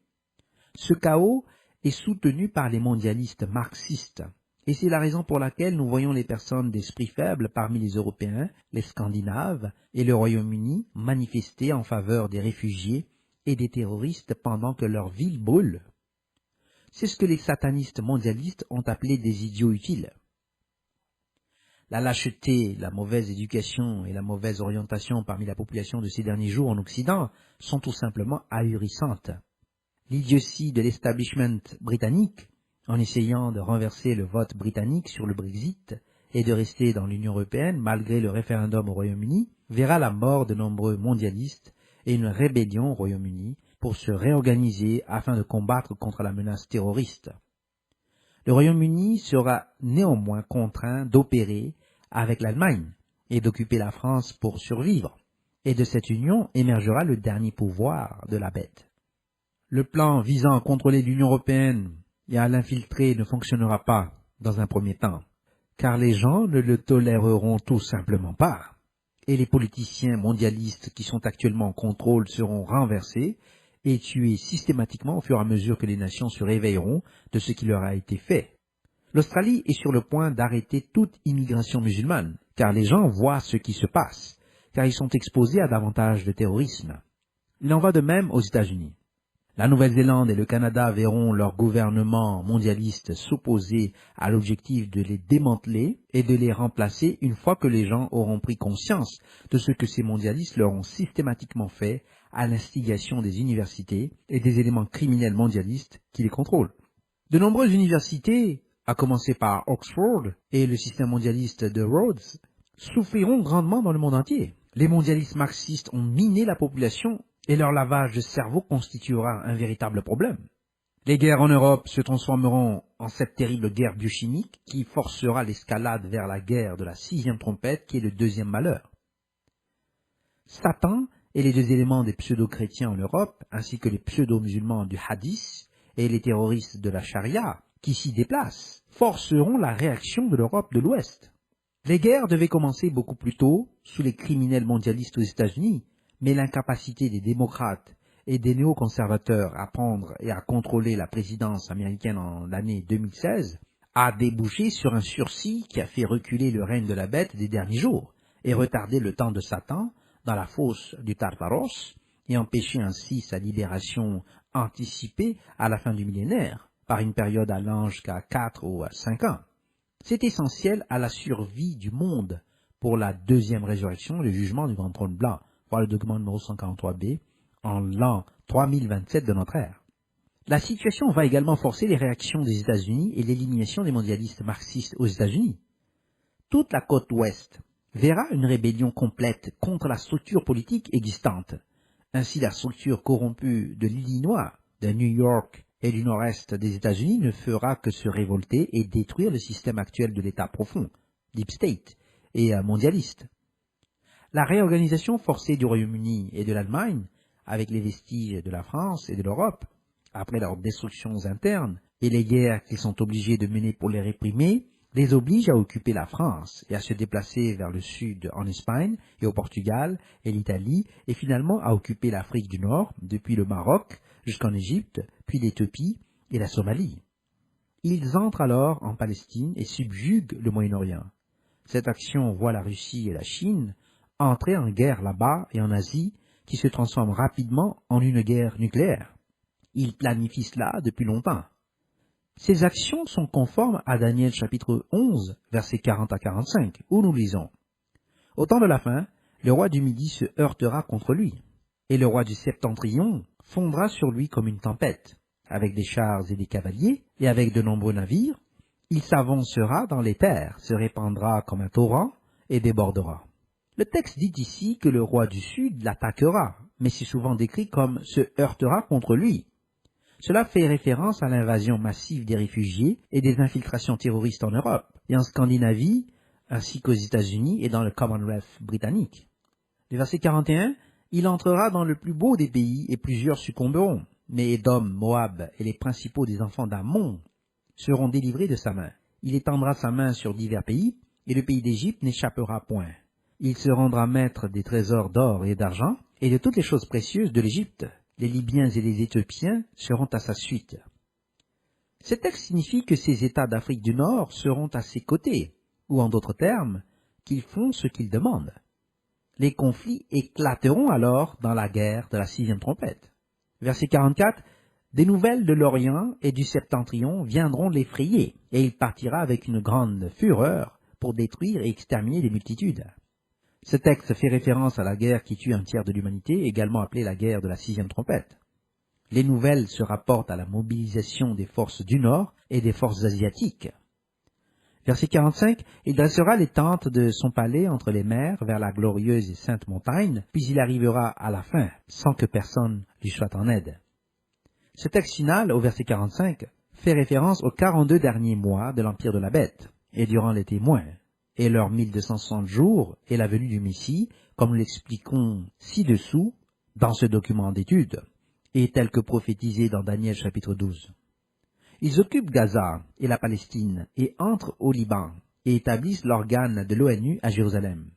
Ce chaos est soutenu par les mondialistes marxistes, et c'est la raison pour laquelle nous voyons les personnes d'esprit faible parmi les Européens, les Scandinaves et le Royaume-Uni manifester en faveur des réfugiés et des terroristes pendant que leur ville brûle. C'est ce que les satanistes mondialistes ont appelé des idiots utiles. La lâcheté, la mauvaise éducation et la mauvaise orientation parmi la population de ces derniers jours en Occident sont tout simplement ahurissantes. L'idiotie de l'establishment britannique, en essayant de renverser le vote britannique sur le Brexit et de rester dans l'Union européenne malgré le référendum au Royaume-Uni, verra la mort de nombreux mondialistes et une rébellion au Royaume-Uni pour se réorganiser afin de combattre contre la menace terroriste. Le Royaume-Uni sera néanmoins contraint d'opérer avec l'Allemagne et d'occuper la France pour survivre, et de cette union émergera le dernier pouvoir de la bête. Le plan visant à contrôler l'Union européenne et à l'infiltrer ne fonctionnera pas dans un premier temps, car les gens ne le toléreront tout simplement pas, et les politiciens mondialistes qui sont actuellement en contrôle seront renversés et tués systématiquement au fur et à mesure que les nations se réveilleront de ce qui leur a été fait. L'Australie est sur le point d'arrêter toute immigration musulmane, car les gens voient ce qui se passe, car ils sont exposés à davantage de terrorisme. Il en va de même aux États-Unis. La Nouvelle-Zélande et le Canada verront leur gouvernement mondialiste s'opposer à l'objectif de les démanteler et de les remplacer une fois que les gens auront pris conscience de ce que ces mondialistes leur ont systématiquement fait à l'instigation des universités et des éléments criminels mondialistes qui les contrôlent. De nombreuses universités, à commencer par Oxford et le système mondialiste de Rhodes, souffriront grandement dans le monde entier. Les mondialistes marxistes ont miné la population et leur lavage de cerveau constituera un véritable problème. Les guerres en Europe se transformeront en cette terrible guerre biochimique qui forcera l'escalade vers la guerre de la 6e trompette qui est le deuxième malheur. Satan et les deux éléments des pseudo-chrétiens en Europe, ainsi que les pseudo-musulmans du hadith et les terroristes de la charia qui s'y déplacent, forceront la réaction de l'Europe de l'Ouest. Les guerres devaient commencer beaucoup plus tôt sous les criminels mondialistes aux États-Unis, mais l'incapacité des démocrates et des néoconservateurs à prendre et à contrôler la présidence américaine en l'année 2016 a débouché sur un sursis qui a fait reculer le règne de la bête des derniers jours et retardé le temps de Satan dans la fosse du Tartaros et empêché ainsi sa libération anticipée à la fin du millénaire par une période allant jusqu'à 4 ou 5 ans. C'est essentiel à la survie du monde pour la deuxième résurrection, le jugement du grand trône blanc. Voilà le document numéro 143b, en l'an 3027 de notre ère. La situation va également forcer les réactions des États-Unis et l'élimination des mondialistes marxistes aux États-Unis. Toute la côte ouest verra une rébellion complète contre la structure politique existante. Ainsi, la structure corrompue de l'Illinois, de New York et du nord-est des États-Unis ne fera que se révolter et détruire le système actuel de l'État profond, Deep State et mondialiste. La réorganisation forcée du Royaume-Uni et de l'Allemagne, avec les vestiges de la France et de l'Europe, après leurs destructions internes et les guerres qu'ils sont obligés de mener pour les réprimer, les oblige à occuper la France et à se déplacer vers le sud en Espagne et au Portugal et l'Italie et finalement à occuper l'Afrique du Nord depuis le Maroc jusqu'en Égypte, puis l'Éthiopie et la Somalie. Ils entrent alors en Palestine et subjuguent le Moyen-Orient. Cette action voit la Russie et la Chine entrer en guerre là-bas et en Asie qui se transforme rapidement en une guerre nucléaire. Ils planifient cela depuis longtemps. Ces actions sont conformes à Daniel chapitre 11, versets 40 à 45, où nous lisons « Au temps de la fin, le roi du Midi se heurtera contre lui, et le roi du Septentrion fondra sur lui comme une tempête, avec des chars et des cavaliers, et avec de nombreux navires. Il s'avancera dans les terres, se répandra comme un torrent, et débordera. » Le texte dit ici que le roi du Sud l'attaquera, mais c'est souvent décrit comme « se heurtera contre lui ». Cela fait référence à l'invasion massive des réfugiés et des infiltrations terroristes en Europe et en Scandinavie, ainsi qu'aux États-Unis et dans le Commonwealth britannique. Le verset 41, il entrera dans le plus beau des pays et plusieurs succomberont, mais Édom, Moab et les principaux des enfants d'Ammon seront délivrés de sa main. Il étendra sa main sur divers pays et le pays d'Égypte n'échappera point. Il se rendra maître des trésors d'or et d'argent et de toutes les choses précieuses de l'Égypte. Les Libyens et les Éthiopiens seront à sa suite. Ce texte signifie que ces États d'Afrique du Nord seront à ses côtés, ou en d'autres termes, qu'ils font ce qu'ils demandent. Les conflits éclateront alors dans la guerre de la 6e trompette. Verset 44, des nouvelles de l'Orient et du Septentrion viendront l'effrayer, et il partira avec une grande fureur pour détruire et exterminer les multitudes. Ce texte fait référence à la guerre qui tue un tiers de l'humanité, également appelée la guerre de la 6e trompette. Les nouvelles se rapportent à la mobilisation des forces du Nord et des forces asiatiques. Verset 45, il dressera les tentes de son palais entre les mers vers la glorieuse et sainte montagne, puis il arrivera à la fin, sans que personne lui soit en aide. Ce texte final, au verset 45, fait référence aux 42 derniers mois de l'Empire de la Bête, et durant les témoins, et leurs 1260 jours et la venue du Messie, comme nous l'expliquons ci-dessous dans ce document d'étude, et tel que prophétisé dans Daniel chapitre 12. Ils occupent Gaza et la Palestine et entrent au Liban et établissent l'organe de l'ONU à Jérusalem.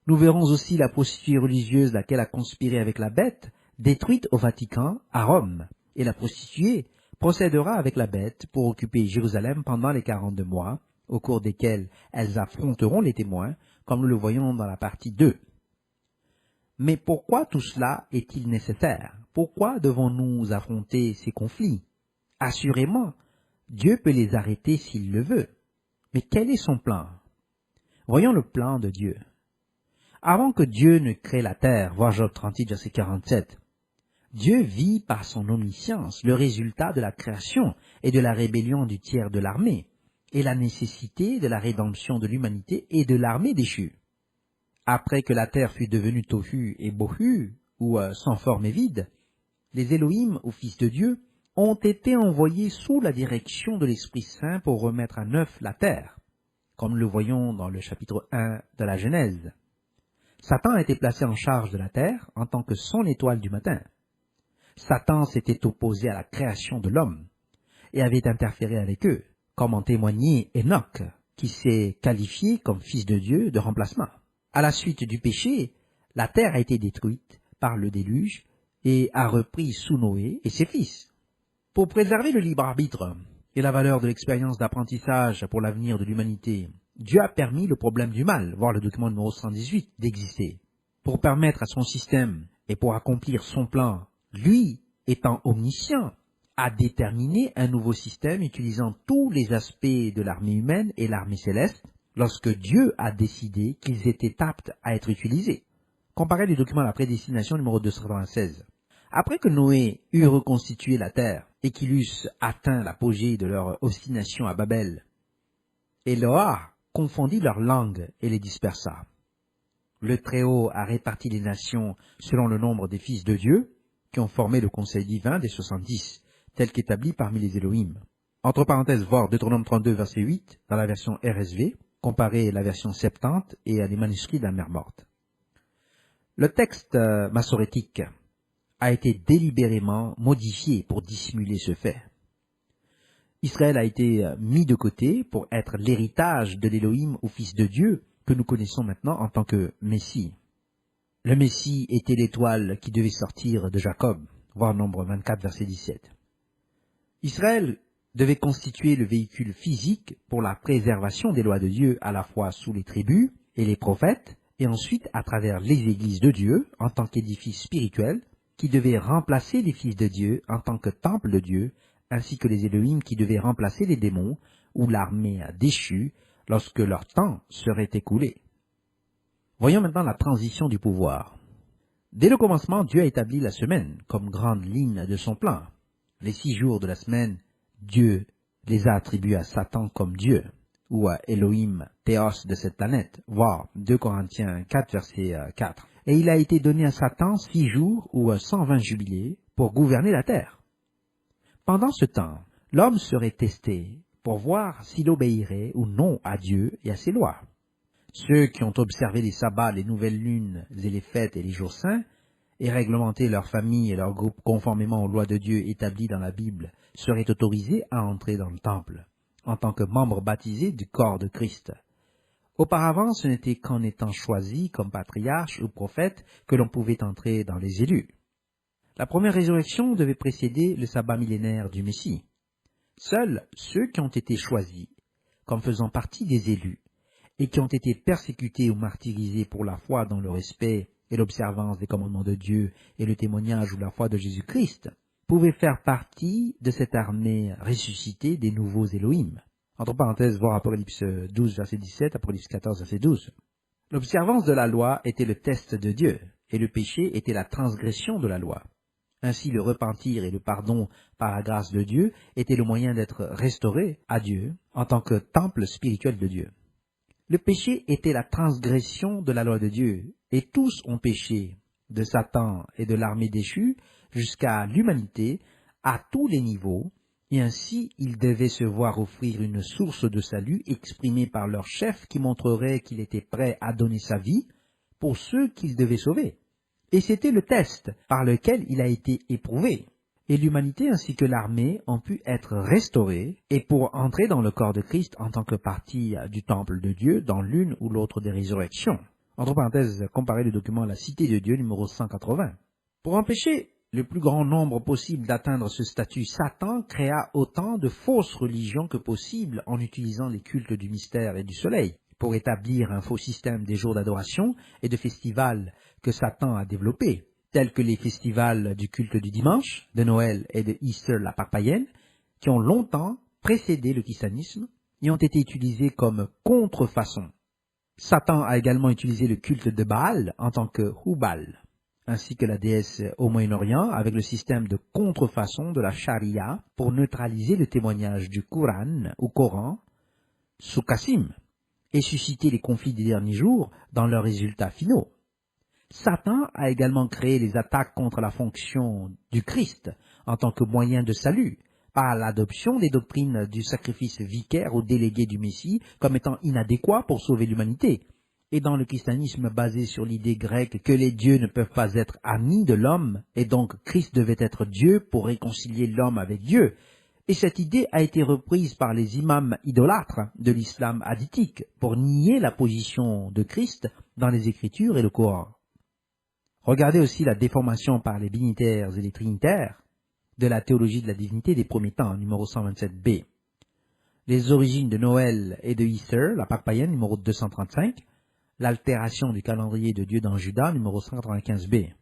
Nous verrons aussi la prostituée religieuse laquelle a conspiré avec la bête, détruite au Vatican, à Rome, et la prostituée procédera avec la bête pour occuper Jérusalem pendant les 42 mois, au cours desquels elles affronteront les témoins, comme nous le voyons dans la partie 2. Mais pourquoi tout cela est-il nécessaire? Pourquoi devons-nous affronter ces conflits? Assurément, Dieu peut les arrêter s'il le veut. Mais quel est son plan? Voyons le plan de Dieu. Avant que Dieu ne crée la terre, voir Job 38, verset 47, Dieu vit par son omniscience le résultat de la création et de la rébellion du tiers de l'armée, et la nécessité de la rédemption de l'humanité et de l'armée déchue. Après que la terre fut devenue tohu et bohu, ou sans forme et vide, les Élohim, ou fils de Dieu, ont été envoyés sous la direction de l'Esprit Saint pour remettre à neuf la terre, comme nous le voyons dans le chapitre 1 de la Genèse. Satan a été placé en charge de la terre en tant que son étoile du matin. Satan s'était opposé à la création de l'homme et avait interféré avec eux, comme en témoignait Enoch, qui s'est qualifié comme fils de Dieu de remplacement. À la suite du péché, la terre a été détruite par le déluge et a repris sous Noé et ses fils. Pour préserver le libre arbitre et la valeur de l'expérience d'apprentissage pour l'avenir de l'humanité, Dieu a permis le problème du mal, voir le document numéro 118, d'exister. Pour permettre à son système et pour accomplir son plan, lui étant omniscient, a déterminé un nouveau système utilisant tous les aspects de l'armée humaine et l'armée céleste lorsque Dieu a décidé qu'ils étaient aptes à être utilisés. Comparez le document à la prédestination numéro 296. Après que Noé eut reconstitué la terre et qu'ils eussent atteint l'apogée de leur obstination à Babel. Eloah confondit leurs langues et les dispersa. Le Très-Haut a réparti les nations selon le nombre des fils de Dieu qui ont formé le conseil divin des 70, tel qu'établi parmi les Élohim. Entre parenthèses, voir Deutéronome 32, verset 8, dans la version RSV, comparé la version 70 et les manuscrits de la Mer Morte. Le texte massorétique a été délibérément modifié pour dissimuler ce fait. Israël a été mis de côté pour être l'héritage de l'Élohim au Fils de Dieu que nous connaissons maintenant en tant que Messie. Le Messie était l'étoile qui devait sortir de Jacob, voir Nombre 24, verset 17. Israël devait constituer le véhicule physique pour la préservation des lois de Dieu à la fois sous les tribus et les prophètes, et ensuite à travers les églises de Dieu en tant qu'édifice spirituel qui devait remplacer les fils de Dieu en tant que temple de Dieu, ainsi que les Élohim qui devaient remplacer les démons ou l'armée déchue lorsque leur temps serait écoulé. Voyons maintenant la transition du pouvoir. Dès le commencement, Dieu a établi la semaine comme grande ligne de son plan. Les 6 jours de la semaine, Dieu les a attribués à Satan comme Dieu, ou à Elohim, Théos de cette planète, voir 2 Corinthiens 4, verset 4. Et il a été donné à Satan 6 jours ou 120 jubilés pour gouverner la terre. Pendant ce temps, l'homme serait testé pour voir s'il obéirait ou non à Dieu et à ses lois. Ceux qui ont observé les sabbats, les nouvelles lunes et les fêtes et les jours saints, et réglementé leur famille et leur groupe conformément aux lois de Dieu établies dans la Bible, seraient autorisés à entrer dans le temple, en tant que membres baptisés du corps de Christ. Auparavant, ce n'était qu'en étant choisi comme patriarche ou prophète que l'on pouvait entrer dans les élus. La première résurrection devait précéder le sabbat millénaire du Messie. Seuls ceux qui ont été choisis comme faisant partie des élus et qui ont été persécutés ou martyrisés pour la foi dans le respect et l'observance des commandements de Dieu et le témoignage ou la foi de Jésus-Christ, pouvaient faire partie de cette armée ressuscitée des nouveaux Élohim. Entre parenthèses, voir Apocalypse 12, verset 17, Apocalypse 14, verset 12. L'observance de la loi était le test de Dieu, et le péché était la transgression de la loi. Ainsi, le repentir et le pardon par la grâce de Dieu étaient le moyen d'être restauré à Dieu en tant que temple spirituel de Dieu. Le péché était la transgression de la loi de Dieu, et tous ont péché, de Satan et de l'armée déchue jusqu'à l'humanité, à tous les niveaux, et ainsi ils devaient se voir offrir une source de salut exprimée par leur chef qui montrerait qu'il était prêt à donner sa vie pour ceux qu'il devait sauver. Et c'était le test par lequel il a été éprouvé. Et l'humanité ainsi que l'armée ont pu être restaurées et pour entrer dans le corps de Christ en tant que partie du temple de Dieu dans l'une ou l'autre des résurrections. Entre parenthèses, comparez le document La Cité de Dieu numéro 180. Pour empêcher le plus grand nombre possible d'atteindre ce statut, Satan créa autant de fausses religions que possible en utilisant les cultes du mystère et du soleil pour établir un faux système des jours d'adoration et de festivals que Satan a développés, tels que les festivals du culte du dimanche, de Noël et de Easter, la Pâque païenne, qui ont longtemps précédé le christianisme et ont été utilisés comme contrefaçon. Satan a également utilisé le culte de Baal en tant que Hubal, ainsi que la déesse au Moyen-Orient avec le système de contrefaçon de la charia pour neutraliser le témoignage du Coran ou Coran, Sukhasim, et susciter les conflits des derniers jours dans leurs résultats finaux. Satan a également créé les attaques contre la fonction du Christ en tant que moyen de salut, par l'adoption des doctrines du sacrifice vicaire ou délégué du Messie comme étant inadéquat pour sauver l'humanité, et dans le christianisme basé sur l'idée grecque que les dieux ne peuvent pas être amis de l'homme, et donc Christ devait être Dieu pour réconcilier l'homme avec Dieu. Et cette idée a été reprise par les imams idolâtres de l'islam hadithique pour nier la position de Christ dans les Écritures et le Coran. Regardez aussi la déformation par les binitaires et les trinitaires de la théologie de la divinité des premiers temps, numéro 127b. Les origines de Noël et de Easter, la Pâque païenne, numéro 235. L'altération du calendrier de Dieu dans Judas, numéro 195b.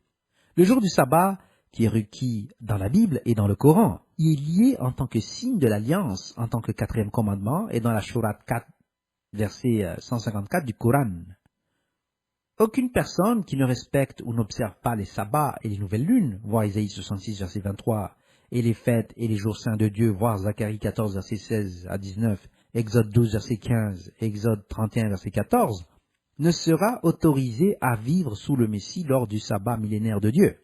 Le jour du sabbat, qui est requis dans la Bible et dans le Coran, y est lié en tant que signe de l'alliance, en tant que 4e commandement, et dans la Sourate 4, verset 154 du Coran. Aucune personne qui ne respecte ou n'observe pas les sabbats et les nouvelles lunes, voir Isaïe 66, verset 23, et les fêtes et les jours saints de Dieu, voir Zacharie 14, verset 16 à 19, Exode 12, verset 15, Exode 31, verset 14, ne sera autorisée à vivre sous le Messie lors du sabbat millénaire de Dieu.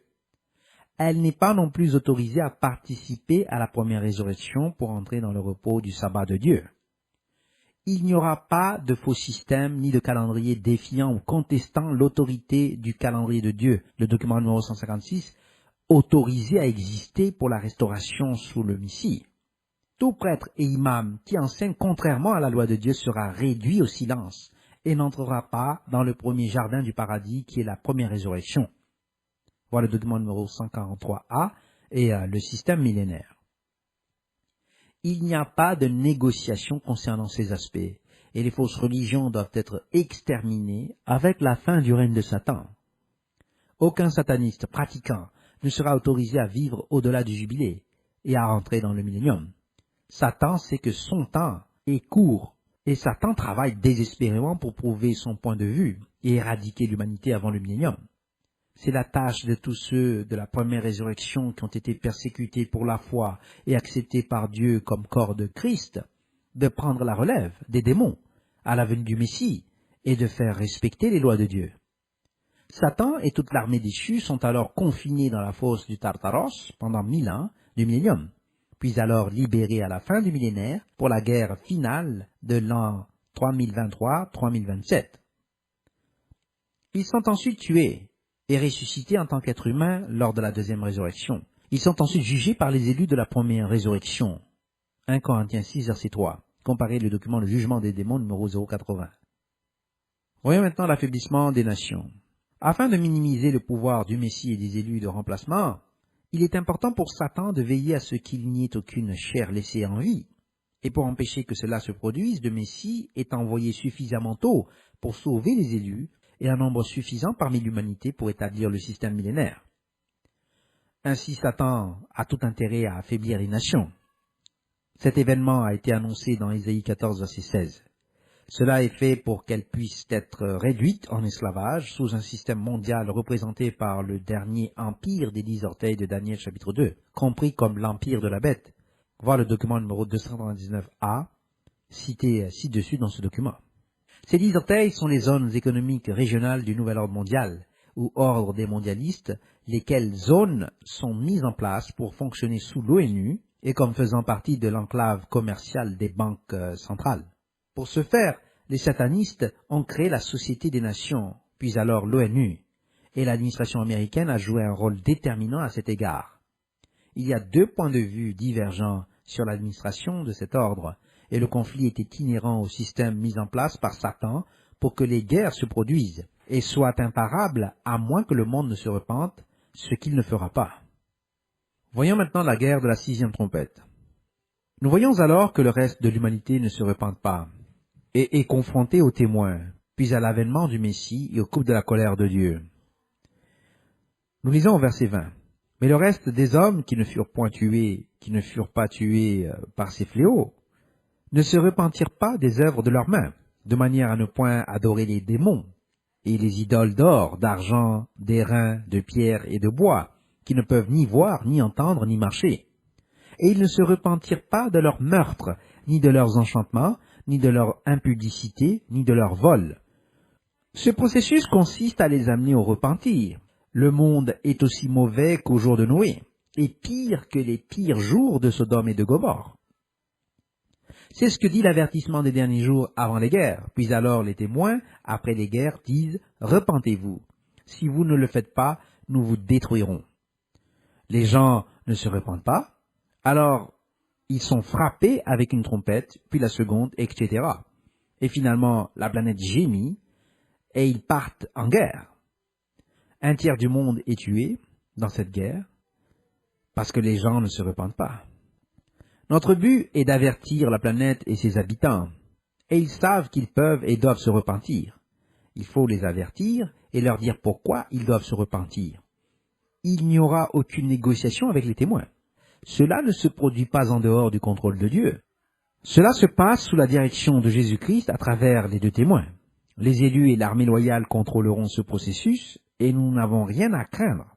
Elle n'est pas non plus autorisée à participer à la première résurrection pour entrer dans le repos du sabbat de Dieu. Il n'y aura pas de faux système ni de calendrier défiant ou contestant l'autorité du calendrier de Dieu, le document numéro 156, autorisé à exister pour la restauration sous le Messie. Tout prêtre et imam qui enseigne contrairement à la loi de Dieu sera réduit au silence et n'entrera pas dans le premier jardin du paradis qui est la première résurrection. Voilà le document numéro 143A et le système millénaire. Il n'y a pas de négociation concernant ces aspects et les fausses religions doivent être exterminées avec la fin du règne de Satan. Aucun sataniste pratiquant ne sera autorisé à vivre au-delà du jubilé et à rentrer dans le millénium. Satan sait que son temps est court et Satan travaille désespérément pour prouver son point de vue et éradiquer l'humanité avant le millénium. C'est la tâche de tous ceux de la première résurrection qui ont été persécutés pour la foi et acceptés par Dieu comme corps de Christ, de prendre la relève des démons à la venue du Messie et de faire respecter les lois de Dieu. Satan et toute l'armée déchue sont alors confinés dans la fosse du Tartaros pendant 1000 ans du millénium, puis alors libérés à la fin du millénaire pour la guerre finale de l'an 3023-3027. Ils sont ensuite tués et ressuscités en tant qu'êtres humains lors de la deuxième résurrection. Ils sont ensuite jugés par les élus de la première résurrection. 1 Corinthiens 6, verset 3. Comparez le document Le jugement des démons numéro 080. Voyons maintenant l'affaiblissement des nations. Afin de minimiser le pouvoir du Messie et des élus de remplacement, il est important pour Satan de veiller à ce qu'il n'y ait aucune chair laissée en vie. Et pour empêcher que cela se produise, le Messie est envoyé suffisamment tôt pour sauver les élus et un nombre suffisant parmi l'humanité pour établir le système millénaire. Ainsi, Satan a tout intérêt à affaiblir les nations. Cet événement a été annoncé dans Ésaïe 14, verset 16. Cela est fait pour qu'elles puissent être réduites en esclavage sous un système mondial représenté par le dernier empire des 10 orteils de Daniel chapitre 2, compris comme l'empire de la bête. Voir le document numéro 299A, cité ci-dessus dans ce document. Ces 10 orteils sont les zones économiques régionales du nouvel ordre mondial, ou ordre des mondialistes, lesquelles zones sont mises en place pour fonctionner sous l'ONU et comme faisant partie de l'enclave commerciale des banques centrales. Pour ce faire, les satanistes ont créé la Société des Nations, puis alors l'ONU, et l'administration américaine a joué un rôle déterminant à cet égard. Il y a 2 points de vue divergents sur l'administration de cet ordre, et le conflit était inhérent au système mis en place par Satan pour que les guerres se produisent et soient imparables à moins que le monde ne se repente, ce qu'il ne fera pas. Voyons maintenant la guerre de la 6e trompette. Nous voyons alors que le reste de l'humanité ne se repente pas et est confronté aux témoins, puis à l'avènement du Messie et au coup de la colère de Dieu. Nous lisons au verset 20. Mais le reste des hommes qui ne furent point tués, qui ne furent pas tués par ces fléaux, ne se repentirent pas des œuvres de leurs mains, de manière à ne point adorer les démons et les idoles d'or, d'argent, d'airain, de pierre et de bois, qui ne peuvent ni voir, ni entendre, ni marcher. Et ils ne se repentirent pas de leurs meurtres, ni de leurs enchantements, ni de leur impudicité, ni de leur vol. Ce processus consiste à les amener au repentir. Le monde est aussi mauvais qu'au jour de Noé, et pire que les pires jours de Sodome et de Gomorrhe. C'est ce que dit l'avertissement des derniers jours avant les guerres. Puis alors les témoins, après les guerres, disent « Repentez-vous. Si vous ne le faites pas, nous vous détruirons. » Les gens ne se repentent pas. Alors, ils sont frappés avec une trompette, puis la seconde, etc. Et finalement, la planète gémit et ils partent en guerre. 1/3 du monde est tué dans cette guerre parce que les gens ne se repentent pas. Notre but est d'avertir la planète et ses habitants, et ils savent qu'ils peuvent et doivent se repentir. Il faut les avertir et leur dire pourquoi ils doivent se repentir. Il n'y aura aucune négociation avec les témoins. Cela ne se produit pas en dehors du contrôle de Dieu. Cela se passe sous la direction de Jésus-Christ à travers les 2 témoins. Les élus et l'armée loyale contrôleront ce processus et nous n'avons rien à craindre.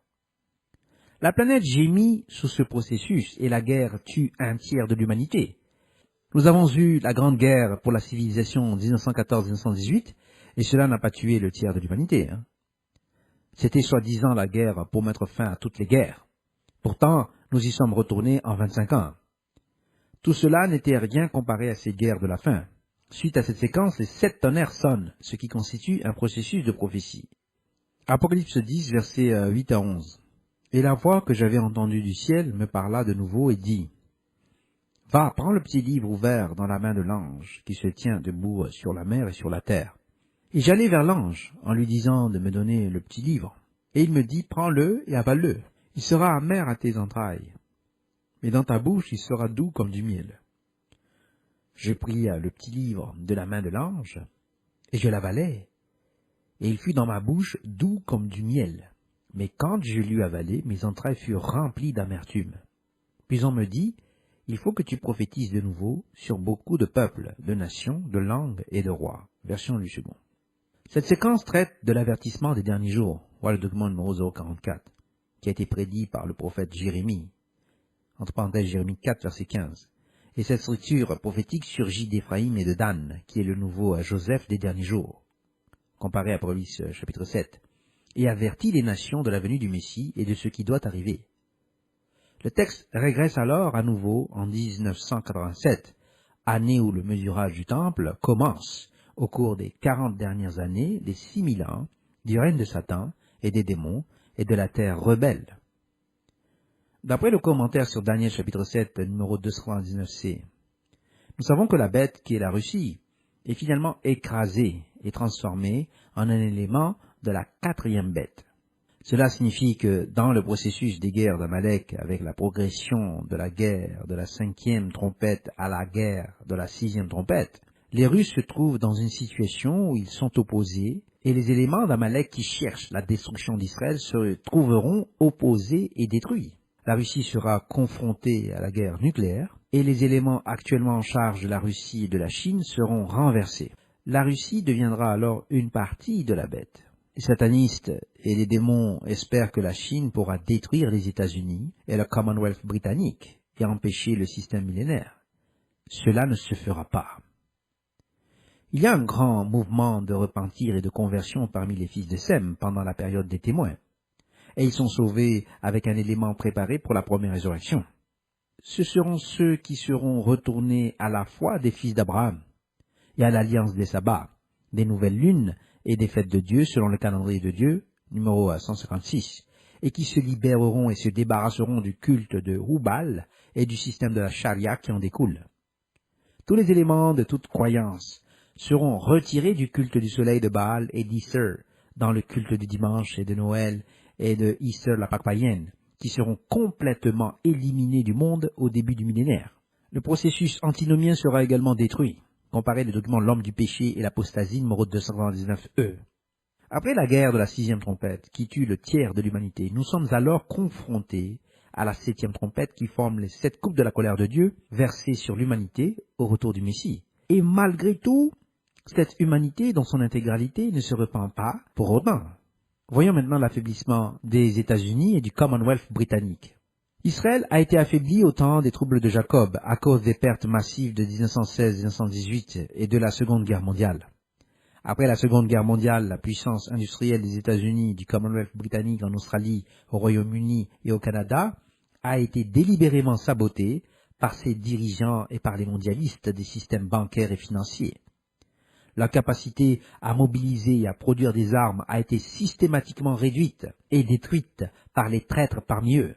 La planète gémit sous ce processus et la guerre tue un tiers de l'humanité. Nous avons eu la grande guerre pour la civilisation en 1914-1918 et cela n'a pas tué le tiers de l'humanité. C'était soi-disant la guerre pour mettre fin à toutes les guerres. Pourtant, nous y sommes retournés en 25 ans. Tout cela n'était rien comparé à ces guerres de la faim. Suite à cette séquence, les 7 tonnerres sonnent, ce qui constitue un processus de prophétie. Apocalypse 10, versets 8 à 11. Et la voix que j'avais entendue du ciel me parla de nouveau et dit, « Va, prends le petit livre ouvert dans la main de l'ange qui se tient debout sur la mer et sur la terre. » Et j'allai vers l'ange en lui disant de me donner le petit livre. Et il me dit, « Prends-le et avale-le. Il sera amer à tes entrailles. Mais dans ta bouche, il sera doux comme du miel. » Je pris le petit livre de la main de l'ange, et je l'avalai, et il fut dans ma bouche doux comme du miel. Mais quand je l'eus avalé, mes entrailles furent remplies d'amertume. Puis on me dit, il faut que tu prophétises de nouveau sur beaucoup de peuples, de nations, de langues et de rois. Version du second. Cette séquence traite de l'avertissement des derniers jours, voilà le document numéro 044, qui a été prédit par le prophète Jérémie, entre parenthèses Jérémie 4, verset 15. Et cette structure prophétique surgit d'Éphraïm et de Dan, qui est le nouveau Joseph des derniers jours, comparé à Apocalypse chapitre 7, et avertit les nations de la venue du Messie et de ce qui doit arriver. Le texte régresse alors à nouveau en 1987, année où le mesurage du temple commence, au cours des 40 dernières années, des 6000 ans, du règne de Satan et des démons et de la terre rebelle. D'après le commentaire sur Daniel chapitre 7, numéro 219c, nous savons que la bête, qui est la Russie, est finalement écrasée et transformée en un élément de la 4e bête. Cela signifie que dans le processus des guerres d'Amalek, avec la progression de la guerre de la 5e trompette à la guerre de la 6e trompette, les Russes se trouvent dans une situation où ils sont opposés et les éléments d'Amalek qui cherchent la destruction d'Israël se trouveront opposés et détruits. La Russie sera confrontée à la guerre nucléaire et les éléments actuellement en charge de la Russie et de la Chine seront renversés. La Russie deviendra alors une partie de la bête. Les satanistes et les démons espèrent que la Chine pourra détruire les États-Unis et le Commonwealth britannique et empêcher le système millénaire. Cela ne se fera pas. Il y a un grand mouvement de repentir et de conversion parmi les fils de Sem pendant la période des témoins. Et ils sont sauvés avec un élément préparé pour la première résurrection. Ce seront ceux qui seront retournés à la foi des fils d'Abraham et à l'alliance des sabbats, des nouvelles lunes et des fêtes de Dieu selon le calendrier de Dieu, numéro 156, et qui se libéreront et se débarrasseront du culte de Hubal et du système de la charia qui en découle. Tous les éléments de toute croyance seront retirés du culte du soleil de Baal et d'Isser dans le culte du dimanche et de Noël et de Isser la Pâque païenne, qui seront complètement éliminés du monde au début du millénaire. Le processus antinomien sera également détruit. Comparez le document L'homme du péché et l'apostasie numéro 299e. Après la guerre de la 6e trompette, qui tue le tiers de l'humanité, nous sommes alors confrontés à la 7e trompette qui forme les 7 coupes de la colère de Dieu versées sur l'humanité au retour du Messie. Et malgré tout, cette humanité dans son intégralité ne se repent pas pour autant. Voyons maintenant l'affaiblissement des États-Unis et du Commonwealth britannique. Israël a été affaibli au temps des troubles de Jacob à cause des pertes massives de 1916-1918 et de la Seconde Guerre mondiale. Après la Seconde Guerre mondiale, la puissance industrielle des États-Unis, du Commonwealth britannique en Australie, au Royaume-Uni et au Canada a été délibérément sabotée par ses dirigeants et par les mondialistes des systèmes bancaires et financiers. La capacité à mobiliser et à produire des armes a été systématiquement réduite et détruite par les traîtres parmi eux.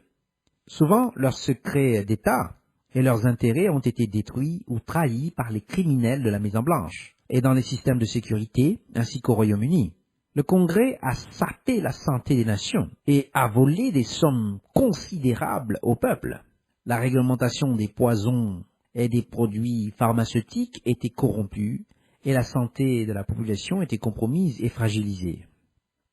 Souvent, leurs secrets d'État et leurs intérêts ont été détruits ou trahis par les criminels de la Maison-Blanche et dans les systèmes de sécurité ainsi qu'au Royaume-Uni. Le Congrès a sapé la santé des nations et a volé des sommes considérables au peuple. La réglementation des poisons et des produits pharmaceutiques était corrompue et la santé de la population était compromise et fragilisée.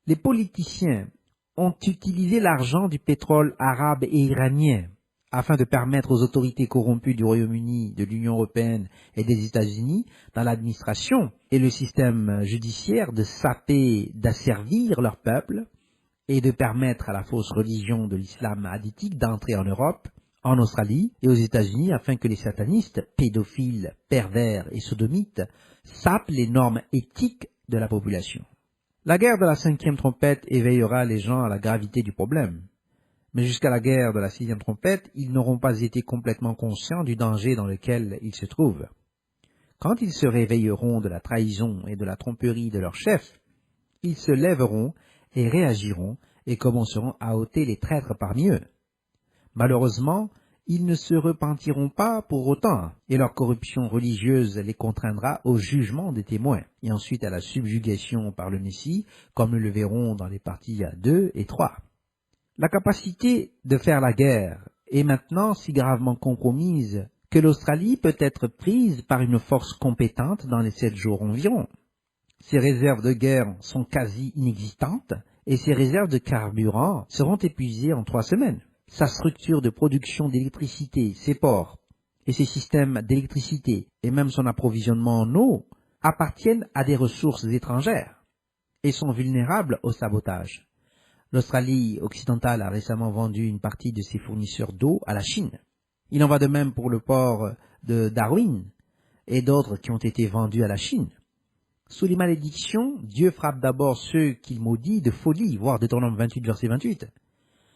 Les politiciens ont utilisé l'argent du pétrole arabe et iranien afin de permettre aux autorités corrompues du Royaume-Uni, de l'Union européenne et des États-Unis, dans l'administration et le système judiciaire, de saper, d'asservir leur peuple et de permettre à la fausse religion de l'islam hadithique d'entrer en Europe, en Australie et aux États-Unis afin que les satanistes, pédophiles, pervers et sodomites sapent les normes éthiques de la population. La guerre de la 5e trompette éveillera les gens à la gravité du problème. Mais jusqu'à la guerre de la 6e trompette, ils n'auront pas été complètement conscients du danger dans lequel ils se trouvent. Quand ils se réveilleront de la trahison et de la tromperie de leur chef, ils se lèveront et réagiront et commenceront à ôter les traîtres parmi eux. Malheureusement, ils ne se repentiront pas pour autant, et leur corruption religieuse les contraindra au jugement des témoins, et ensuite à la subjugation par le Messie, comme nous le verrons dans les parties 2 et 3. La capacité de faire la guerre est maintenant si gravement compromise que l'Australie peut être prise par une force compétente dans les 7 jours environ. Ses réserves de guerre sont quasi inexistantes, et ses réserves de carburant seront épuisées en 3 semaines. Sa structure de production d'électricité, ses ports et ses systèmes d'électricité et même son approvisionnement en eau appartiennent à des ressources étrangères et sont vulnérables au sabotage. L'Australie occidentale a récemment vendu une partie de ses fournisseurs d'eau à la Chine. Il en va de même pour le port de Darwin et d'autres qui ont été vendus à la Chine. Sous les malédictions, Dieu frappe d'abord ceux qu'il maudit de folie, voir Deutéronome 28, verset 28.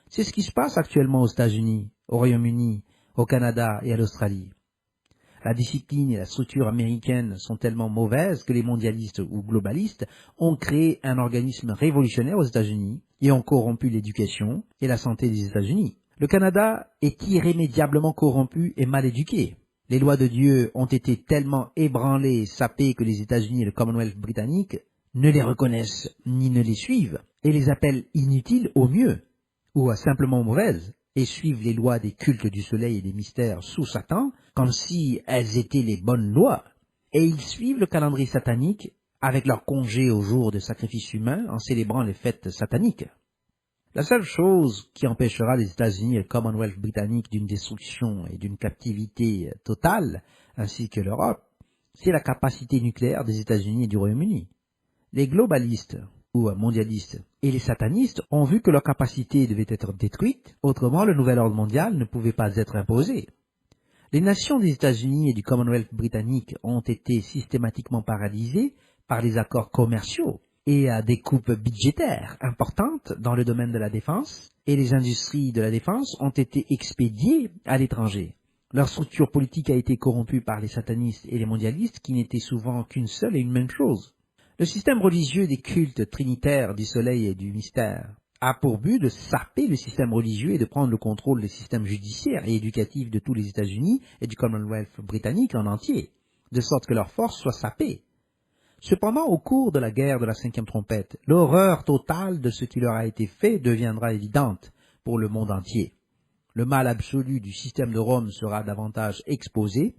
C'est ce qui se passe actuellement aux États-Unis, au Royaume-Uni, au Canada et à l'Australie. La discipline et la structure américaine sont tellement mauvaises que les mondialistes ou globalistes ont créé un organisme révolutionnaire aux États-Unis et ont corrompu l'éducation et la santé des États-Unis. Le Canada est irrémédiablement corrompu et mal éduqué. Les lois de Dieu ont été tellement ébranlées et sapées que les États-Unis et le Commonwealth britannique ne les reconnaissent ni ne les suivent et les appellent inutiles au mieux, ou simplement mauvaises, et suivent les lois des cultes du soleil et des mystères sous Satan, comme si elles étaient les bonnes lois. Et ils suivent le calendrier satanique avec leur congé au jour de sacrifices humains en célébrant les fêtes sataniques. La seule chose qui empêchera les États-Unis et le Commonwealth britannique d'une destruction et d'une captivité totale, ainsi que l'Europe, c'est la capacité nucléaire des États-Unis et du Royaume-Uni. Les globalistes ou mondialistes et les satanistes ont vu que leur capacité devait être détruite, autrement le nouvel ordre mondial ne pouvait pas être imposé. Les nations des États-Unis et du Commonwealth britannique ont été systématiquement paralysées par les accords commerciaux et à des coupes budgétaires importantes dans le domaine de la défense, et les industries de la défense ont été expédiées à l'étranger. Leur structure politique a été corrompue par les satanistes et les mondialistes qui n'étaient souvent qu'une seule et une même chose. Le système religieux des cultes trinitaires du soleil et du mystère a pour but de saper le système religieux et de prendre le contrôle des systèmes judiciaires et éducatifs de tous les États-Unis et du Commonwealth britannique en entier, de sorte que leur force soit sapée. Cependant, au cours de la guerre de la 5e trompette, l'horreur totale de ce qui leur a été fait deviendra évidente pour le monde entier. Le mal absolu du système de Rome sera davantage exposé,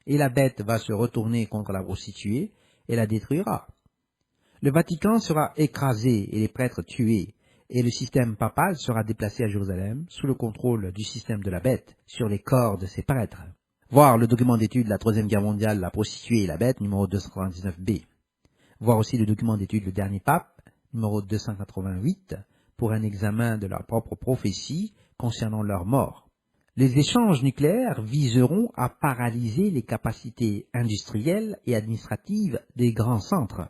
et la bête va se retourner contre la prostituée et la détruira. Le Vatican sera écrasé et les prêtres tués, et le système papal sera déplacé à Jérusalem sous le contrôle du système de la bête sur les corps de ses prêtres. Voir le document d'étude de la Troisième Guerre mondiale, la prostituée et la bête, numéro 299b. Voir aussi le document d'étude Le Dernier Pape, numéro 288, pour un examen de leur propre prophétie concernant leur mort. Les échanges nucléaires viseront à paralyser les capacités industrielles et administratives des grands centres.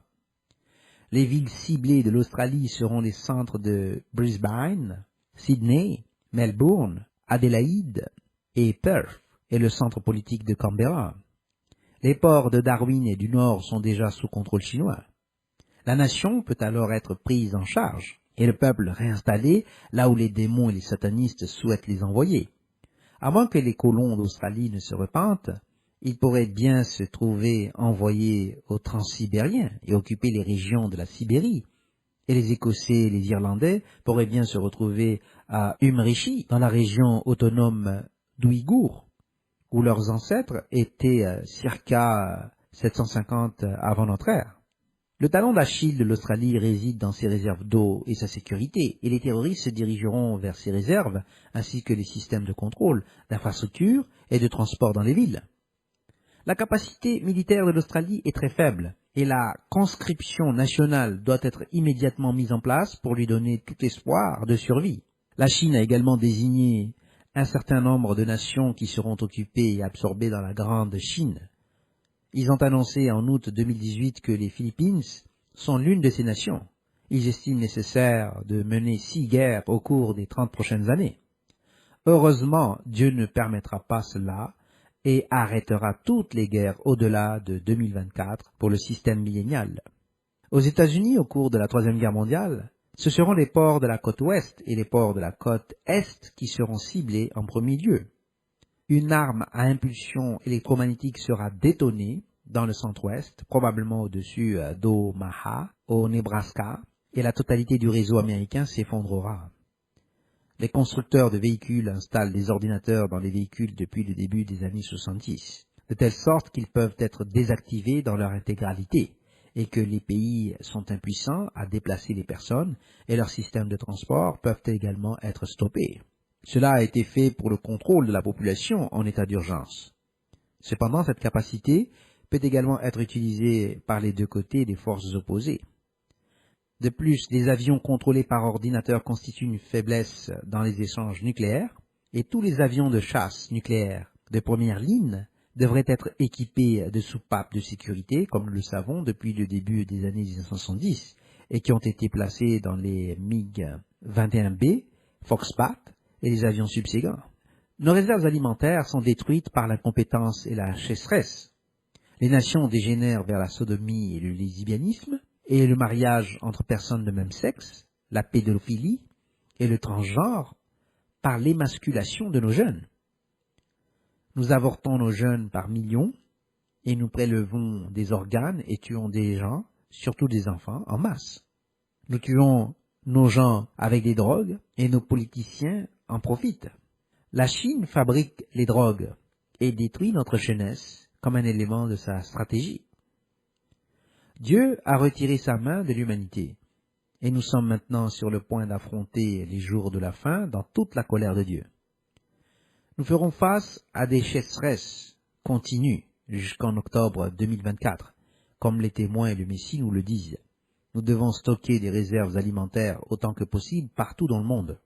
Les villes ciblées de l'Australie seront les centres de Brisbane, Sydney, Melbourne, Adélaïde et Perth, et le centre politique de Canberra. Les ports de Darwin et du Nord sont déjà sous contrôle chinois. La nation peut alors être prise en charge, et le peuple réinstallé là où les démons et les satanistes souhaitent les envoyer. À moins que les colons d'Australie ne se repentent, ils pourraient bien se trouver envoyés au Transsibérien et occuper les régions de la Sibérie. Et les Écossais et les Irlandais pourraient bien se retrouver à Umrishi, dans la région autonome d'Ouïghour, où leurs ancêtres étaient circa 750 avant notre ère. Le talon d'Achille de l'Australie réside dans ses réserves d'eau et sa sécurité, et les terroristes se dirigeront vers ces réserves, ainsi que les systèmes de contrôle, d'infrastructure et de transport dans les villes. La capacité militaire de l'Australie est très faible, et la conscription nationale doit être immédiatement mise en place pour lui donner tout espoir de survie. La Chine a également désigné un certain nombre de nations qui seront occupées et absorbées dans la Grande Chine. Ils ont annoncé en août 2018 que les Philippines sont l'une de ces nations. Ils estiment nécessaire de mener 6 guerres au cours des 30 prochaines années. Heureusement, Dieu ne permettra pas cela et arrêtera toutes les guerres au-delà de 2024 pour le système millénial. Aux États-Unis, au cours de la Troisième Guerre mondiale, ce seront les ports de la côte ouest et les ports de la côte est qui seront ciblés en premier lieu. Une arme à impulsion électromagnétique sera détonée dans le centre-ouest, probablement au-dessus d'Omaha, au Nebraska, et la totalité du réseau américain s'effondrera. Les constructeurs de véhicules installent des ordinateurs dans les véhicules depuis le début des années 70, de telle sorte qu'ils peuvent être désactivés dans leur intégralité, et que les pays sont impuissants à déplacer les personnes et leurs systèmes de transport peuvent également être stoppés. Cela a été fait pour le contrôle de la population en état d'urgence. Cependant, cette capacité peut également être utilisée par les deux côtés des forces opposées. De plus, les avions contrôlés par ordinateur constituent une faiblesse dans les échanges nucléaires, et tous les avions de chasse nucléaires de première ligne devraient être équipés de soupapes de sécurité, comme nous le savons depuis le début des années 1970, et qui ont été placés dans les MiG-21B, Foxbat et les avions subséquents. Nos réserves alimentaires sont détruites par l'incompétence et la sécheresse. Les nations dégénèrent vers la sodomie et le lesbianisme, et le mariage entre personnes de même sexe, la pédophilie et le transgenre par l'émasculation de nos jeunes. Nous avortons nos jeunes par millions et nous prélevons des organes et tuons des gens, surtout des enfants, en masse. Nous tuons nos gens avec des drogues et nos politiciens en profitent. La Chine fabrique les drogues et détruit notre jeunesse comme un élément de sa stratégie. Dieu a retiré sa main de l'humanité, et nous sommes maintenant sur le point d'affronter les jours de la fin dans toute la colère de Dieu. Nous ferons face à des sécheresses continues jusqu'en octobre 2024, comme les témoins et le Messie nous le disent. Nous devons stocker des réserves alimentaires autant que possible partout dans le monde.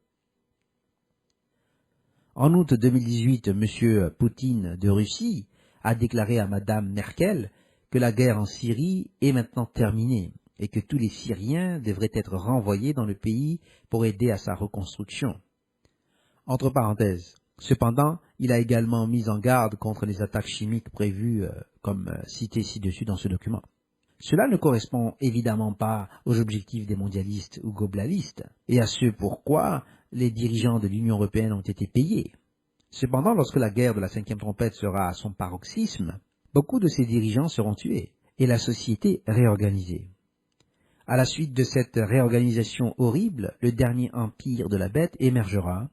En août 2018, M. Poutine de Russie a déclaré à Mme Merkel que la guerre en Syrie est maintenant terminée et que tous les Syriens devraient être renvoyés dans le pays pour aider à sa reconstruction. Entre parenthèses, cependant, il a également mis en garde contre les attaques chimiques prévues comme cité ci-dessus dans ce document. Cela ne correspond évidemment pas aux objectifs des mondialistes ou globalistes et à ce pourquoi les dirigeants de l'Union européenne ont été payés. Cependant, lorsque la guerre de la 5e trompette sera à son paroxysme, beaucoup de ces dirigeants seront tués et la société réorganisée. À la suite de cette réorganisation horrible, le dernier empire de la bête émergera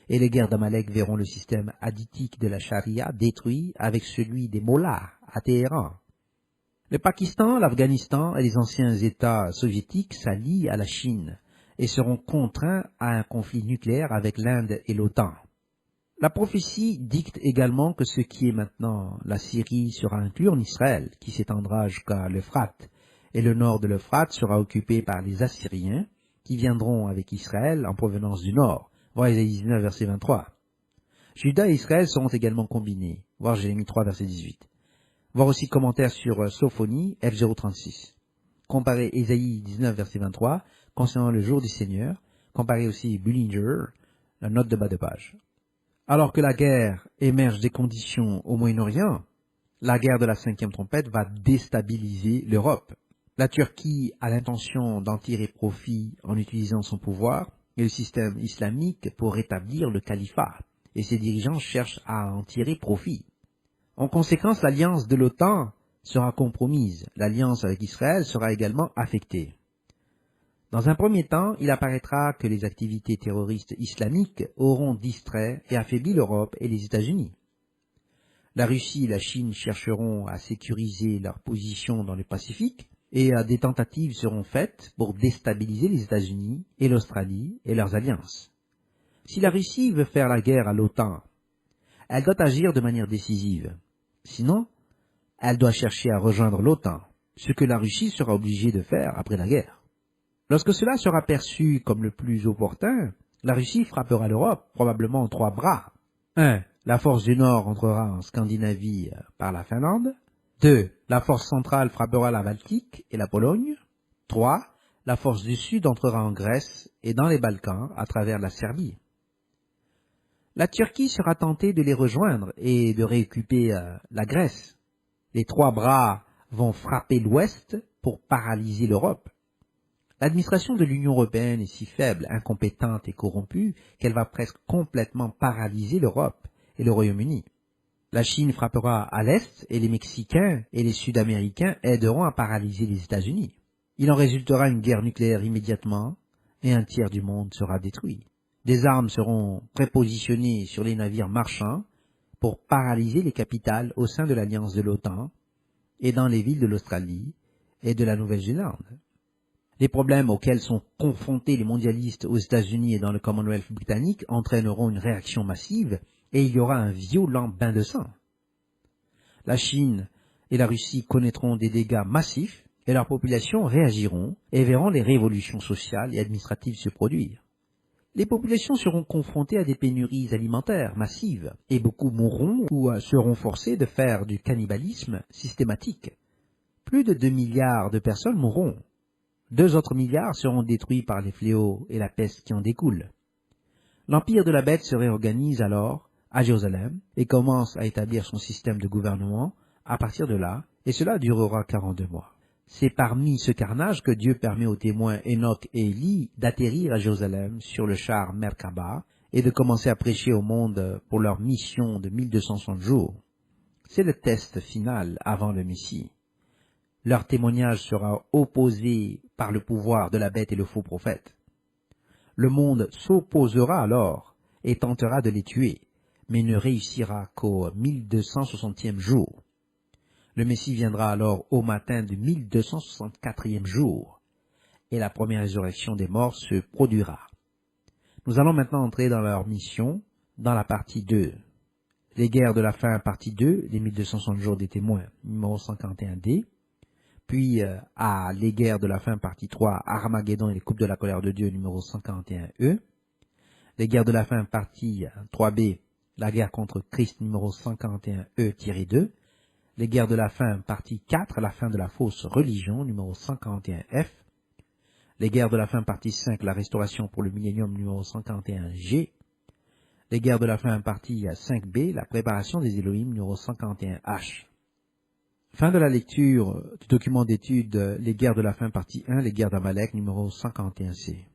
et les guerres d'Amalek verront le système additique de la charia détruit avec celui des mollahs à Téhéran. Le Pakistan, l'Afghanistan et les anciens États soviétiques s'allient à la Chine et seront contraints à un conflit nucléaire avec l'Inde et l'OTAN. La prophétie dicte également que ce qui est maintenant la Syrie sera inclus en Israël, qui s'étendra jusqu'à l'Euphrate, et le nord de l'Euphrate sera occupé par les Assyriens, qui viendront avec Israël en provenance du nord, voir Ésaïe 19, verset 23. Juda et Israël seront également combinés, voir Jérémie 3, verset 18. Voir aussi commentaires sur Sophonie, F036. Comparer Ésaïe 19, verset 23, concernant le jour du Seigneur, comparer aussi Bullinger, la note de bas de page. Alors que la guerre émerge des conditions au Moyen-Orient, la guerre de la 5e trompette va déstabiliser l'Europe. La Turquie a l'intention d'en tirer profit en utilisant son pouvoir et le système islamique pour rétablir le califat, et ses dirigeants cherchent à en tirer profit. En conséquence, l'alliance de l'OTAN sera compromise. L'alliance avec Israël sera également affectée. Dans un premier temps, il apparaîtra que les activités terroristes islamiques auront distrait et affaibli l'Europe et les États-Unis. La Russie et la Chine chercheront à sécuriser leur position dans le Pacifique et des tentatives seront faites pour déstabiliser les États-Unis et l'Australie et leurs alliances. Si la Russie veut faire la guerre à l'OTAN, elle doit agir de manière décisive. Sinon, elle doit chercher à rejoindre l'OTAN. ce que la Russie sera obligée de faire après la guerre. Lorsque cela sera perçu comme le plus opportun, la Russie frappera l'Europe, probablement en 3 bras. 1. La force du Nord entrera en Scandinavie par la Finlande. 2. La force centrale frappera la Baltique et la Pologne. 3. La force du Sud entrera en Grèce et dans les Balkans à travers la Serbie. La Turquie sera tentée de les rejoindre et de réoccuper la Grèce. Les 3 bras vont frapper l'Ouest pour paralyser l'Europe. L'administration de l'Union européenne est si faible, incompétente et corrompue qu'elle va presque complètement paralyser l'Europe et le Royaume-Uni. La Chine frappera à l'Est et les Mexicains et les Sud-Américains aideront à paralyser les États-Unis. Il en résultera une guerre nucléaire immédiatement et un tiers du monde sera détruit. Des armes seront prépositionnées sur les navires marchands pour paralyser les capitales au sein de l'alliance de l'OTAN et dans les villes de l'Australie et de la Nouvelle-Zélande. Les problèmes auxquels sont confrontés les mondialistes aux États-Unis et dans le Commonwealth britannique entraîneront une réaction massive et il y aura un violent bain de sang. La Chine et la Russie connaîtront des dégâts massifs et leurs populations réagiront et verront les révolutions sociales et administratives se produire. Les populations seront confrontées à des pénuries alimentaires massives et beaucoup mourront ou seront forcées de faire du cannibalisme systématique. Plus de 2 milliards de personnes mourront. 2 autres milliards seront détruits par les fléaux et la peste qui en découlent. L'empire de la bête se réorganise alors à Jérusalem et commence à établir son système de gouvernement à partir de là, et cela durera 42 mois. C'est parmi ce carnage que Dieu permet aux témoins Enoch et Élie d'atterrir à Jérusalem sur le char Merkaba et de commencer à prêcher au monde pour leur mission de 1260 jours. C'est le test final avant le Messie. Leur témoignage sera opposé par le pouvoir de la bête et le faux prophète. Le monde s'opposera alors et tentera de les tuer, mais ne réussira qu'au 1260e jour. Le Messie viendra alors au matin du 1264e jour, et la première résurrection des morts se produira. Nous allons maintenant entrer dans leur mission, dans la partie 2. Les guerres de la fin, partie 2, les 1260 jours des témoins, numéro 141D. Puis à les guerres de la fin, partie 3, Armageddon et les coupes de la colère de Dieu, numéro 141E. Les guerres de la fin, partie 3B, la guerre contre Christ, numéro 141E-2. Les guerres de la fin, partie 4, la fin de la fausse religion, numéro 141F. Les guerres de la fin, partie 5, la restauration pour le millénium, numéro 141G. Les guerres de la fin, partie 5B, la préparation des Elohim, numéro 141H. Fin de la lecture du document d'étude Les guerres de la fin, partie 1, les guerres d'Amalek, numéro 51C.